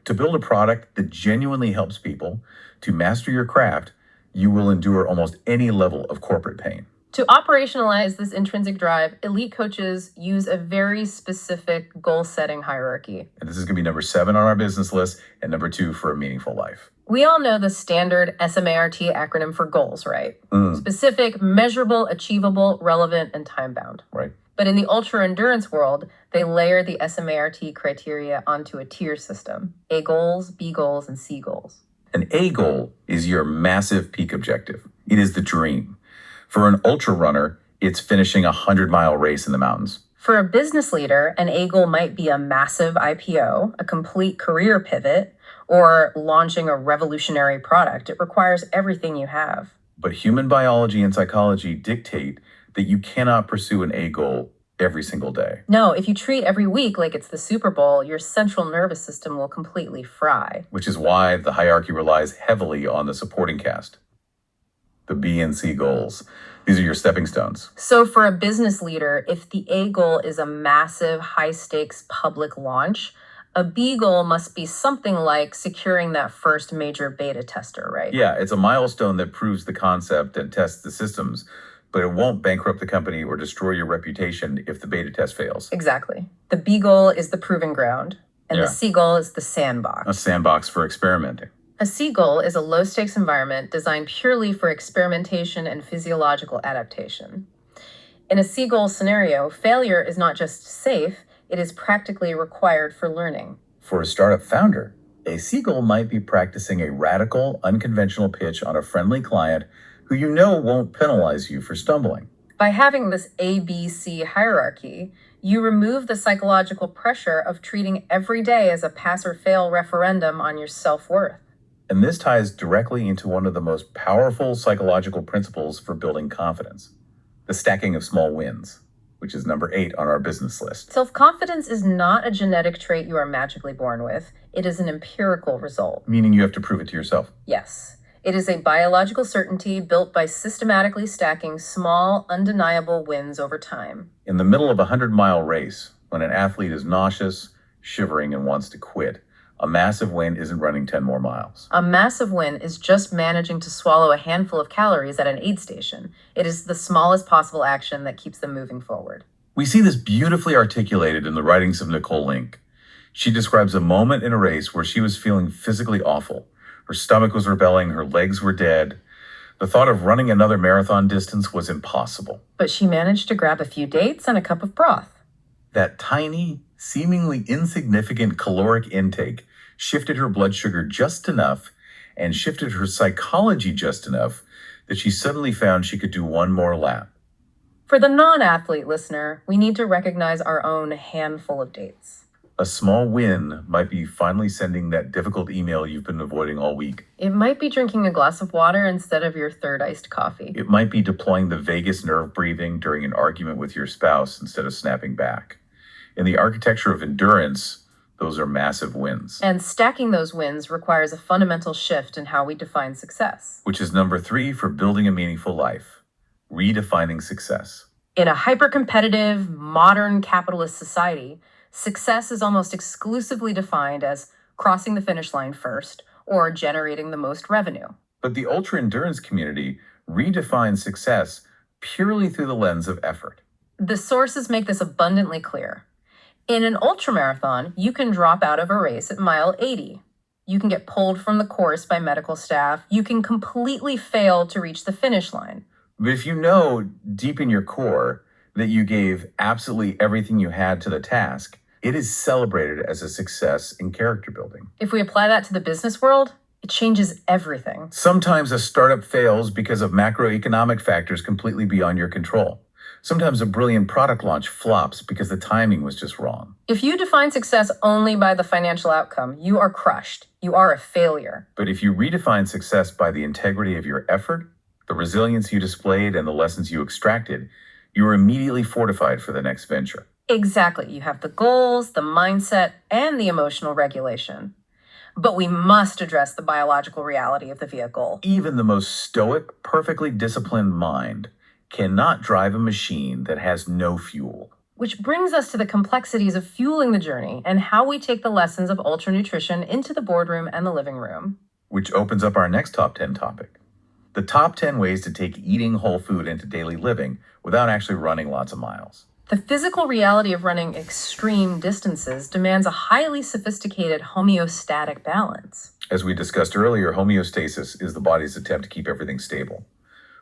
to build a product that genuinely helps people, to master your craft, you will endure almost any level of corporate pain. To operationalize this intrinsic drive, elite coaches use a very specific goal-setting hierarchy. And this is going to be number 7 on our business list and number 2 for a meaningful life. We all know the standard SMART acronym for goals, right? Specific, measurable, achievable, relevant, and time-bound. Right. But in the ultra-endurance world, they layer the SMART criteria onto a tier system. A goals, B goals, and C goals. An A goal is your massive peak objective. It is the dream. For an ultra runner, it's finishing a 100-mile race in the mountains. For a business leader, an A goal might be a massive IPO, a complete career pivot, or launching a revolutionary product. It requires everything you have. But human biology and psychology dictate that you cannot pursue an A goal every single day. No, if you treat every week like it's the Super Bowl, your central nervous system will completely fry. Which is why the hierarchy relies heavily on the supporting cast. The B and C goals. These are your stepping stones. So for a business leader, if the A goal is a massive high-stakes public launch, A B goal must be something like securing that first major beta tester, right? Yeah, it's a milestone that proves the concept and tests the systems, but it won't bankrupt the company or destroy your reputation if the beta test fails. Exactly. The B goal is the proving ground, and the Yeah. C goal is the sandbox. A sandbox for experimenting. A C goal is a low-stakes environment designed purely for experimentation and physiological adaptation. In a C goal scenario, failure is not just safe, it is practically required for learning. For a startup founder, a seagull might be practicing a radical, unconventional pitch on a friendly client who you know won't penalize you for stumbling. By having this ABC hierarchy, you remove the psychological pressure of treating every day as a pass or fail referendum on your self-worth. And this ties directly into one of the most powerful psychological principles for building confidence, the stacking of small wins, which is number 8 on our business list. Self-confidence is not a genetic trait you are magically born with. It is an empirical result. Meaning you have to prove it to yourself. Yes. It is a biological certainty built by systematically stacking small, undeniable wins over time. In the middle of a 100-mile race, when an athlete is nauseous, shivering, and wants to quit, a massive win isn't running 10 more miles. A massive win is just managing to swallow a handful of calories at an aid station. It is the smallest possible action that keeps them moving forward. We see this beautifully articulated in the writings of Nicole Link. She describes a moment in a race where she was feeling physically awful. Her stomach was rebelling, her legs were dead. The thought of running another marathon distance was impossible. But she managed to grab a few dates and a cup of broth. That tiny, seemingly insignificant caloric intake shifted her blood sugar just enough and shifted her psychology just enough that she suddenly found she could do one more lap. For the non-athlete listener, we need to recognize our own handful of dates. A small win might be finally sending that difficult email you've been avoiding all week. It might be drinking a glass of water instead of your third iced coffee. It might be deploying the vagus nerve breathing during an argument with your spouse instead of snapping back. In the architecture of endurance, those are massive wins. And stacking those wins requires a fundamental shift in how we define success. Which is number 3 for building a meaningful life, redefining success. In a hyper-competitive, modern capitalist society, success is almost exclusively defined as crossing the finish line first or generating the most revenue. But the ultra-endurance community redefines success purely through the lens of effort. The sources make this abundantly clear. In an ultramarathon, you can drop out of a race at mile 80. You can get pulled from the course by medical staff. You can completely fail to reach the finish line. But if you know deep in your core that you gave absolutely everything you had to the task, it is celebrated as a success in character building. If we apply that to the business world, it changes everything. Sometimes a startup fails because of macroeconomic factors completely beyond your control. Sometimes a brilliant product launch flops because the timing was just wrong. If you define success only by the financial outcome, you are crushed. You are a failure. But if you redefine success by the integrity of your effort, the resilience you displayed, and the lessons you extracted, you are immediately fortified for the next venture. Exactly. You have the goals, the mindset, and the emotional regulation. But we must address the biological reality of the vehicle. Even the most stoic, perfectly disciplined mind cannot drive a machine that has no fuel. Which brings us to the complexities of fueling the journey and how we take the lessons of ultra nutrition into the boardroom and the living room. Which opens up our next top 10 topic. The top 10 ways to take eating whole food into daily living without actually running lots of miles. The physical reality of running extreme distances demands a highly sophisticated homeostatic balance. As we discussed earlier, homeostasis is the body's attempt to keep everything stable.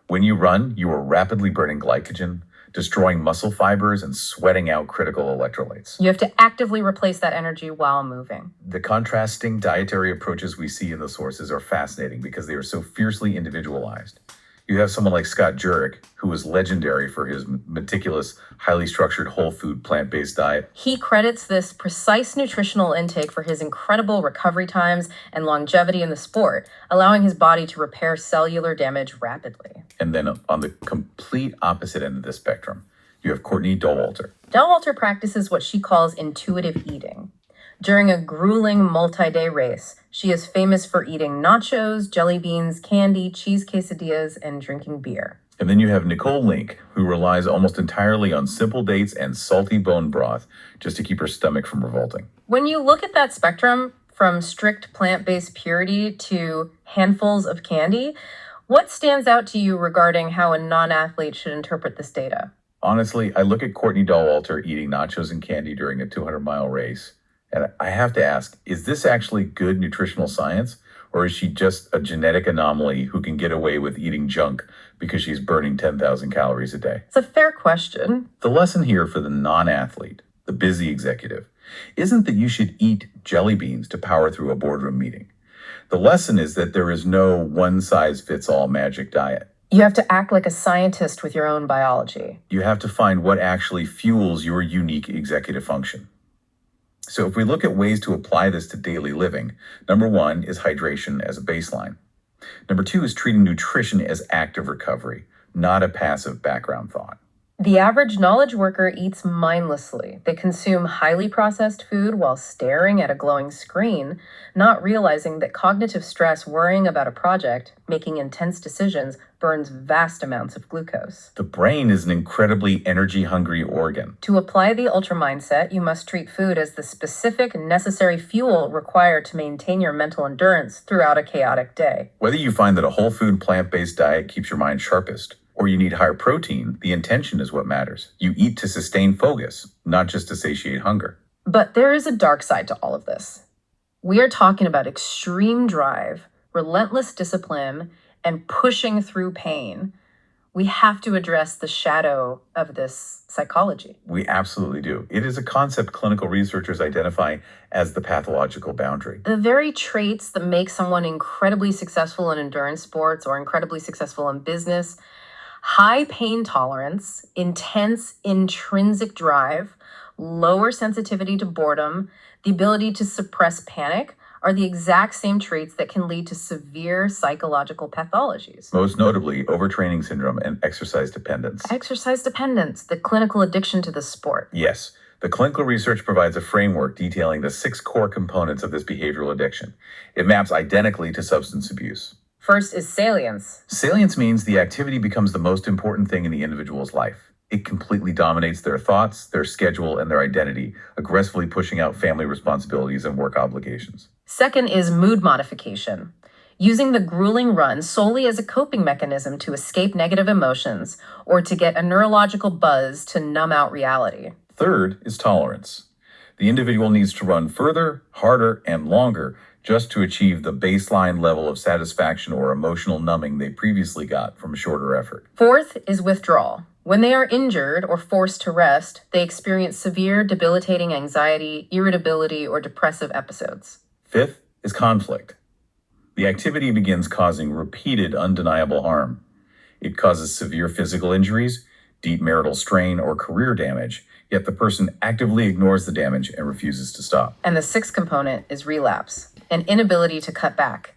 When you run, you are rapidly burning glycogen, destroying muscle fibers, and sweating out critical electrolytes. You have to actively replace that energy while moving. The contrasting dietary approaches we see in the sources are fascinating because they are so fiercely individualized. You have someone like Scott Jurek, who was legendary for his meticulous, highly structured, whole food, plant-based diet. He credits this precise nutritional intake for his incredible recovery times and longevity in the sport, allowing his body to repair cellular damage rapidly. And then on the complete opposite end of the spectrum, you have Courtney Dauwalter. Dauwalter practices what she calls intuitive eating. During a grueling multi-day race, she is famous for eating nachos, jelly beans, candy, cheese quesadillas, and drinking beer. And then you have Nicole Link, who relies almost entirely on simple dates and salty bone broth just to keep her stomach from revolting. When you look at that spectrum from strict plant-based purity to handfuls of candy, what stands out to you regarding how a non-athlete should interpret this data? Honestly, I look at Courtney Dahlwalter eating nachos and candy during a 200-mile race, and I have to ask, is this actually good nutritional science, or is she just a genetic anomaly who can get away with eating junk because she's burning 10,000 calories a day? It's a fair question. The lesson here for the non-athlete, the busy executive, isn't that you should eat jelly beans to power through a boardroom meeting. The lesson is that there is no one-size-fits-all magic diet. You have to act like a scientist with your own biology. You have to find what actually fuels your unique executive function. So if we look at ways to apply this to daily living, number 1 is hydration as a baseline. Number 2 is treating nutrition as active recovery, not a passive background thought. The average knowledge worker eats mindlessly. They consume highly processed food while staring at a glowing screen, not realizing that cognitive stress worrying about a project, making intense decisions, burns vast amounts of glucose. The brain is an incredibly energy-hungry organ. To apply the ultra mindset, you must treat food as the specific, necessary fuel required to maintain your mental endurance throughout a chaotic day. Whether you find that a whole food plant-based diet keeps your mind sharpest, or you need higher protein, the intention is what matters. You eat to sustain focus, not just to satiate hunger. But there is a dark side to all of this. We are talking about extreme drive, relentless discipline, and pushing through pain. We have to address the shadow of this psychology. We absolutely do. It is a concept clinical researchers identify as the pathological boundary. The very traits that make someone incredibly successful in endurance sports or incredibly successful in business, high pain tolerance, intense intrinsic drive, lower sensitivity to boredom, the ability to suppress panic, are the exact same traits that can lead to severe psychological pathologies. Most notably, overtraining syndrome and exercise dependence. Exercise dependence, the clinical addiction to the sport. Yes, the clinical research provides a framework detailing the 6 core components of this behavioral addiction. It maps identically to substance abuse. First is salience. Salience means the activity becomes the most important thing in the individual's life. It completely dominates their thoughts, their schedule, and their identity, aggressively pushing out family responsibilities and work obligations. Second is mood modification. Using the grueling run solely as a coping mechanism to escape negative emotions or to get a neurological buzz to numb out reality. Third is tolerance. The individual needs to run further, harder, and longer just to achieve the baseline level of satisfaction or emotional numbing they previously got from a shorter effort. Fourth is withdrawal. When they are injured or forced to rest, they experience severe, debilitating anxiety, irritability, or depressive episodes. Fifth is conflict. The activity begins causing repeated, undeniable harm. It causes severe physical injuries, deep marital strain, or career damage, yet the person actively ignores the damage and refuses to stop. And the sixth component is relapse, an inability to cut back.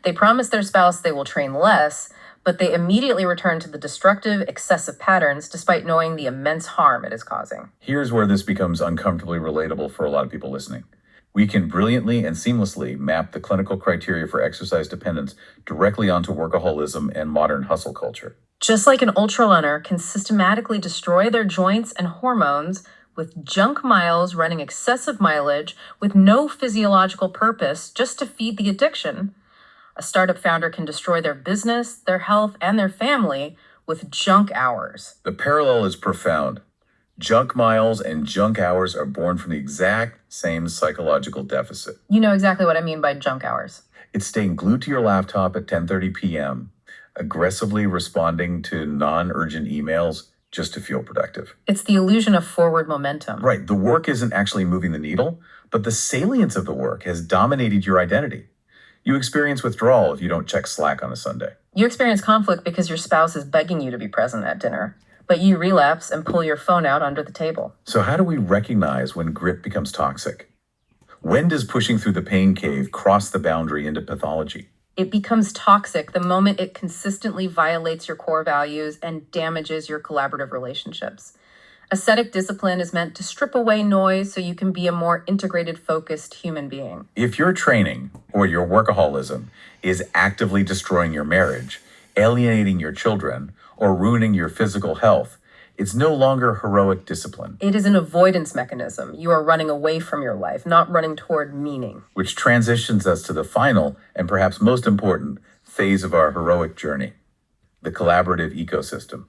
They promise their spouse they will train less, but they immediately return to the destructive, excessive patterns despite knowing the immense harm it is causing. Here's where this becomes uncomfortably relatable for a lot of people listening. We can brilliantly and seamlessly map the clinical criteria for exercise dependence directly onto workaholism and modern hustle culture. Just like an ultrarunner can systematically destroy their joints and hormones with junk miles running excessive mileage with no physiological purpose just to feed the addiction, a startup founder can destroy their business, their health, and their family with junk hours. The parallel is profound. Junk miles and junk hours are born from the exact same psychological deficit. You know exactly what I mean by junk hours. It's staying glued to your laptop at 10:30 p.m., aggressively responding to non-urgent emails just to feel productive. It's the illusion of forward momentum. Right. The work isn't actually moving the needle, but the salience of the work has dominated your identity. You experience withdrawal if you don't check Slack on a Sunday. You experience conflict because your spouse is begging you to be present at dinner, but you relapse and pull your phone out under the table. So how do we recognize when grit becomes toxic? When does pushing through the pain cave cross the boundary into pathology? It becomes toxic the moment it consistently violates your core values and damages your collaborative relationships. Ascetic discipline is meant to strip away noise so you can be a more integrated, focused human being. If your training or your workaholism is actively destroying your marriage, alienating your children, or ruining your physical health, it's no longer heroic discipline. It is an avoidance mechanism. You are running away from your life, not running toward meaning. Which transitions us to the final, and perhaps most important, phase of our heroic journey, the collaborative ecosystem.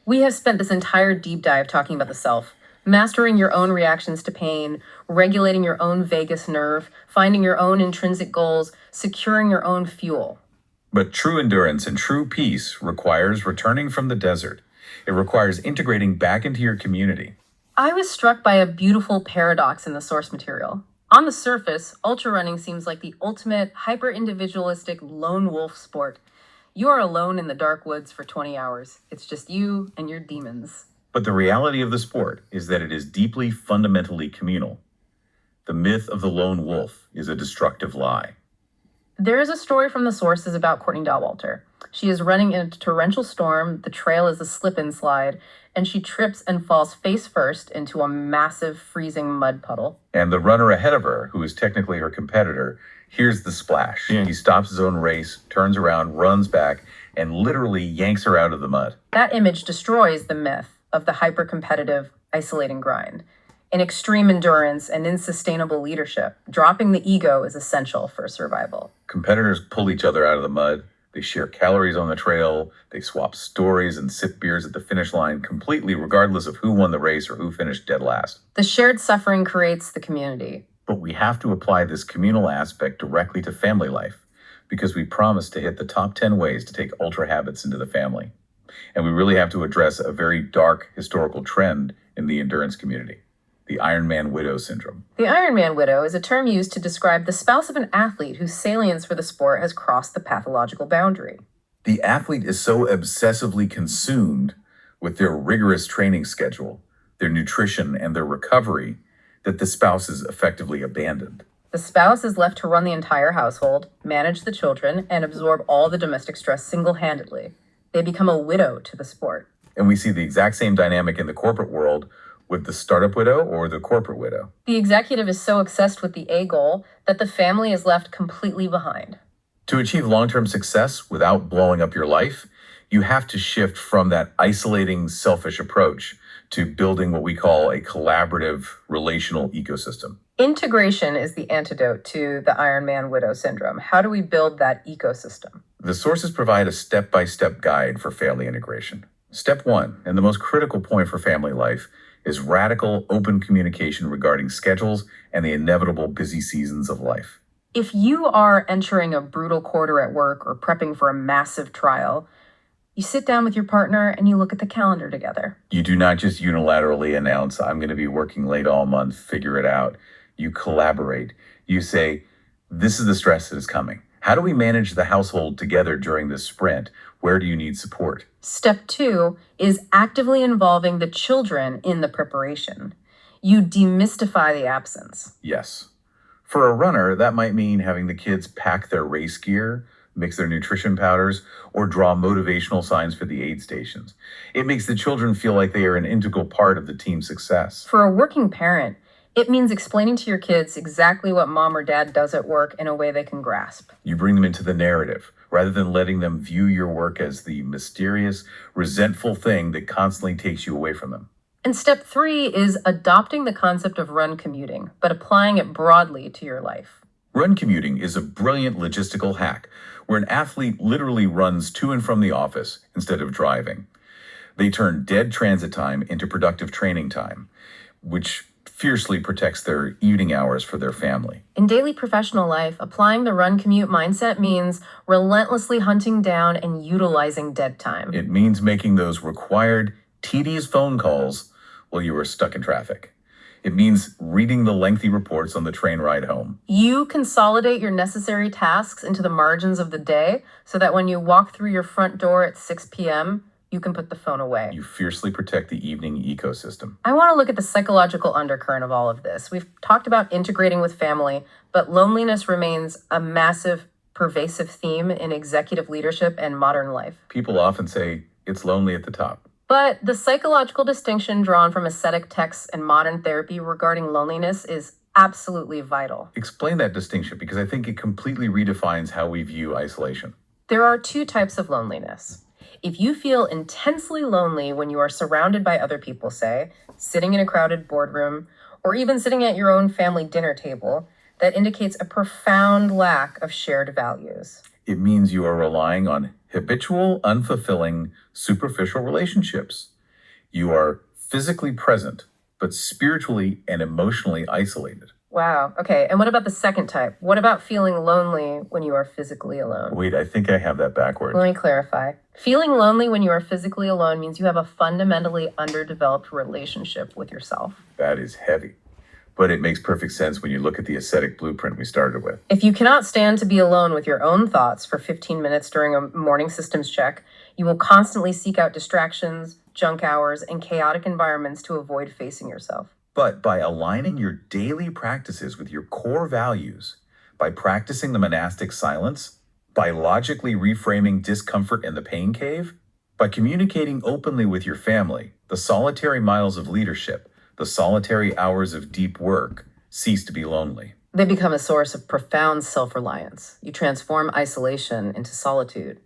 We have spent this entire deep dive talking about the self, mastering your own reactions to pain, regulating your own vagus nerve, finding your own intrinsic goals, securing your own fuel. But true endurance and true peace requires returning from the desert. It requires integrating back into your community. I was struck by a beautiful paradox in the source material. On the surface, ultrarunning seems like the ultimate hyper-individualistic lone wolf sport. You are alone in the dark woods for 20 hours. It's just you and your demons. But the reality of the sport is that it is deeply, fundamentally communal. The myth of the lone wolf is a destructive lie. There is a story from the sources about Courtney Dahlwalter. She is running in a torrential storm, the trail is a slip and slide, and she trips and falls face first into a massive freezing mud puddle. And the runner ahead of her, who is technically her competitor, hears the splash. He stops his own race, turns around, runs back, and literally yanks her out of the mud. That image destroys the myth of the hyper-competitive, isolating grind. In extreme endurance and insustainable leadership, dropping the ego is essential for survival. Competitors pull each other out of the mud. They share calories on the trail. They swap stories and sip beers at the finish line, completely regardless of who won the race or who finished dead last. The shared suffering creates the community. But we have to apply this communal aspect directly to family life, because we promised to hit the top 10 ways to take ultra habits into the family. And we really have to address a very dark historical trend in the endurance community, the Ironman widow syndrome. The Ironman widow is a term used to describe the spouse of an athlete whose salience for the sport has crossed the pathological boundary. The athlete is so obsessively consumed with their rigorous training schedule, their nutrition, and their recovery that the spouse is effectively abandoned. The spouse is left to run the entire household, manage the children, and absorb all the domestic stress single-handedly. They become a widow to the sport. And we see the exact same dynamic in the corporate world with the startup widow or the corporate widow. The executive is so obsessed with the A goal that the family is left completely behind. To achieve long-term success without blowing up your life, you have to shift from that isolating, selfish approach to building what we call a collaborative relational ecosystem. Integration is the antidote to the Ironman widow syndrome. How do we build that ecosystem? The sources provide a step-by-step guide for family integration. Step 1, and the most critical point for family life, is radical open communication regarding schedules and the inevitable busy seasons of life. If you are entering a brutal quarter at work or prepping for a massive trial, you sit down with your partner and you look at the calendar together. You do not just unilaterally announce, I'm going to be working late all month, figure it out. You collaborate. You say, this is the stress that is coming. How do we manage the household together during this sprint? Where do you need support? Step 2 is actively involving the children in the preparation. You demystify the absence. Yes. For a runner, that might mean having the kids pack their race gear, mix their nutrition powders, or draw motivational signs for the aid stations. It makes the children feel like they are an integral part of the team's success. For a working parent, it means explaining to your kids exactly what mom or dad does at work in a way they can grasp. You bring them into the narrative, rather than letting them view your work as the mysterious, resentful thing that constantly takes you away from them. And step 3 is adopting the concept of run commuting, but applying it broadly to your life. Run commuting is a brilliant logistical hack where an athlete literally runs to and from the office instead of driving. They turn dead transit time into productive training time, which fiercely protects their evening hours for their family. In daily professional life, applying the run commute mindset means relentlessly hunting down and utilizing dead time. It means making those required, tedious phone calls while you are stuck in traffic. It means reading the lengthy reports on the train ride home. You consolidate your necessary tasks into the margins of the day so that when you walk through your front door at 6 p.m., you can put the phone away. You fiercely protect the evening ecosystem. I want to look at the psychological undercurrent of all of this. We've talked about integrating with family, but loneliness remains a massive, pervasive theme in executive leadership and modern life. People often say it's lonely at the top. But the psychological distinction drawn from ascetic texts and modern therapy regarding loneliness is absolutely vital. Explain that distinction, because I think it completely redefines how we view isolation. There are two types of loneliness. If you feel intensely lonely when you are surrounded by other people, say, sitting in a crowded boardroom, or even sitting at your own family dinner table, that indicates a profound lack of shared values. It means you are relying on habitual, unfulfilling, superficial relationships. You are physically present, but spiritually and emotionally isolated. Wow. Okay. And what about the second type? What about feeling lonely when you are physically alone? Wait, I think I have that backwards. Let me clarify. Feeling lonely when you are physically alone means you have a fundamentally underdeveloped relationship with yourself. That is heavy. But it makes perfect sense when you look at the ascetic blueprint we started with. If you cannot stand to be alone with your own thoughts for 15 minutes during a morning systems check, you will constantly seek out distractions, junk hours, and chaotic environments to avoid facing yourself. But by aligning your daily practices with your core values, by practicing the monastic silence, by logically reframing discomfort in the pain cave, by communicating openly with your family, the solitary miles of leadership, the solitary hours of deep work cease to be lonely. They become a source of profound self-reliance. You transform isolation into solitude.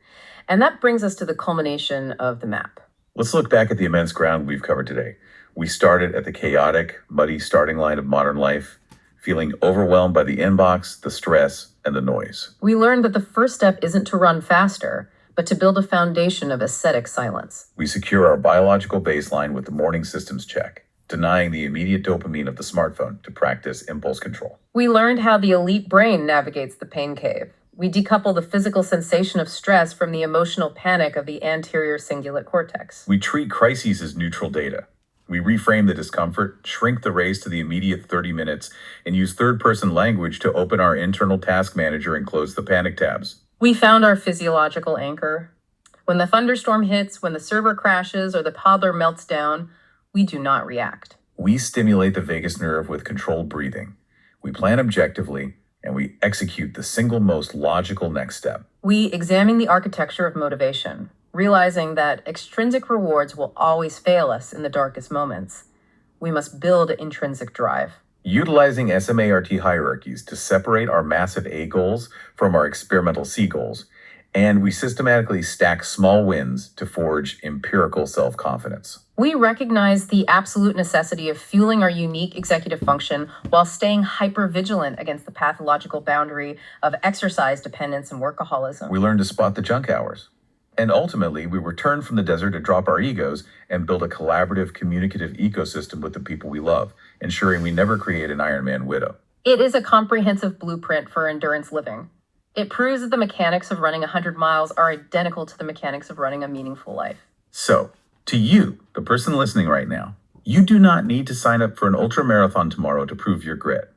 And that brings us to the culmination of the map. Let's look back at the immense ground we've covered today. We started at the chaotic, muddy starting line of modern life, feeling overwhelmed by the inbox, the stress, and the noise. We learned that the first step isn't to run faster, but to build a foundation of ascetic silence. We secure our biological baseline with the morning systems check, denying the immediate dopamine of the smartphone to practice impulse control. We learned how the elite brain navigates the pain cave. We decouple the physical sensation of stress from the emotional panic of the anterior cingulate cortex. We treat crises as neutral data. We reframe the discomfort, shrink the race to the immediate 30 minutes, and use third-person language to open our internal task manager and close the panic tabs. We found our physiological anchor. When the thunderstorm hits, when the server crashes, or the toddler melts down, we do not react. We stimulate the vagus nerve with controlled breathing. We plan objectively, and we execute the single most logical next step. We examine the architecture of motivation, realizing that extrinsic rewards will always fail us in the darkest moments. We must build intrinsic drive. Utilizing SMART hierarchies to separate our massive A goals from our experimental C goals, and we systematically stack small wins to forge empirical self-confidence. We recognize the absolute necessity of fueling our unique executive function while staying hyper-vigilant against the pathological boundary of exercise dependence and workaholism. We learn to spot the junk hours. And ultimately, we return from the desert to drop our egos and build a collaborative, communicative ecosystem with the people we love, ensuring we never create an Ironman widow. It is a comprehensive blueprint for endurance living. It proves that the mechanics of running 100 miles are identical to the mechanics of running a meaningful life. So, to you, the person listening right now, you do not need to sign up for an ultra marathon tomorrow to prove your grit.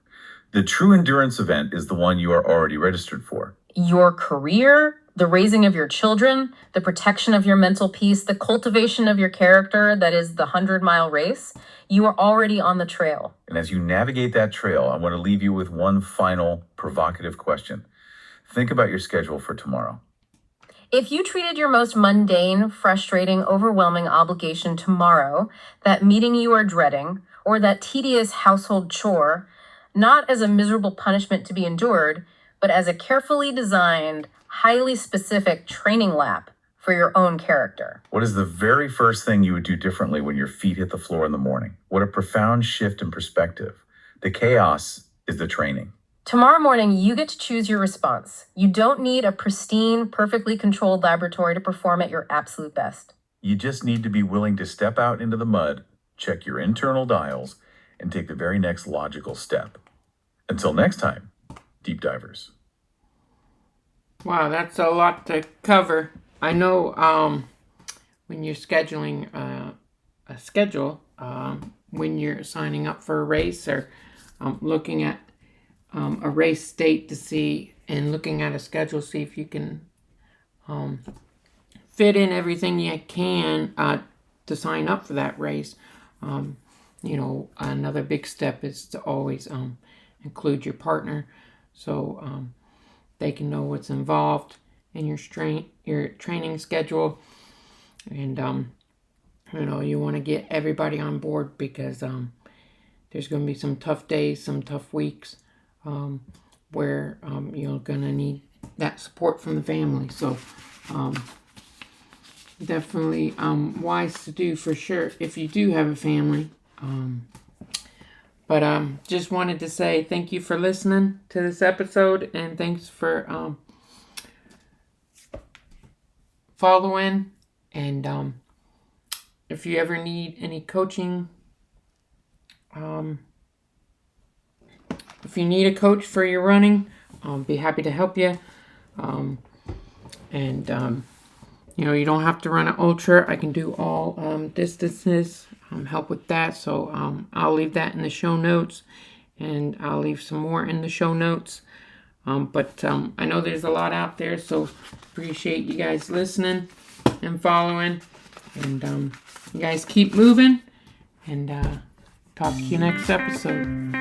The true endurance event is the one you are already registered for. Your career, the raising of your children, the protection of your mental peace, the cultivation of your character, that is the 100-mile race, you are already on the trail. And as you navigate that trail, I want to leave you with one final provocative question. Think about your schedule for tomorrow. If you treated your most mundane, frustrating, overwhelming obligation tomorrow, that meeting you are dreading, or that tedious household chore, not as a miserable punishment to be endured, but as a carefully designed, highly specific training lap for your own character. What is the very first thing you would do differently when your feet hit the floor in the morning? What a profound shift in perspective. The chaos is the training. Tomorrow morning, you get to choose your response. You don't need a pristine, perfectly controlled laboratory to perform at your absolute best. You just need to be willing to step out into the mud, check your internal dials, and take the very next logical step. Until next time, deep divers. Wow, that's a lot to cover. I know when you're scheduling a schedule, when you're signing up for a race or looking at a race date to see and looking at a schedule, see if you can fit in everything you can to sign up for that race. Another big step is to always include your partner so they can know what's involved in your training schedule. And you want to get everybody on board because there's going to be some tough days, some tough weeks where you're going to need that support from the family. So definitely wise to do for sure if you do have a family. But just wanted to say thank you for listening to this episode, and thanks for following. And if you ever need any coaching, if you need a coach for your running, be happy to help you. You don't have to run an ultra. I can do all distances, help with that. So I'll leave that in the show notes, and I'll leave some more in the show notes. But I know there's a lot out there, so appreciate you guys listening and following. And you guys keep moving, and talk to you next episode.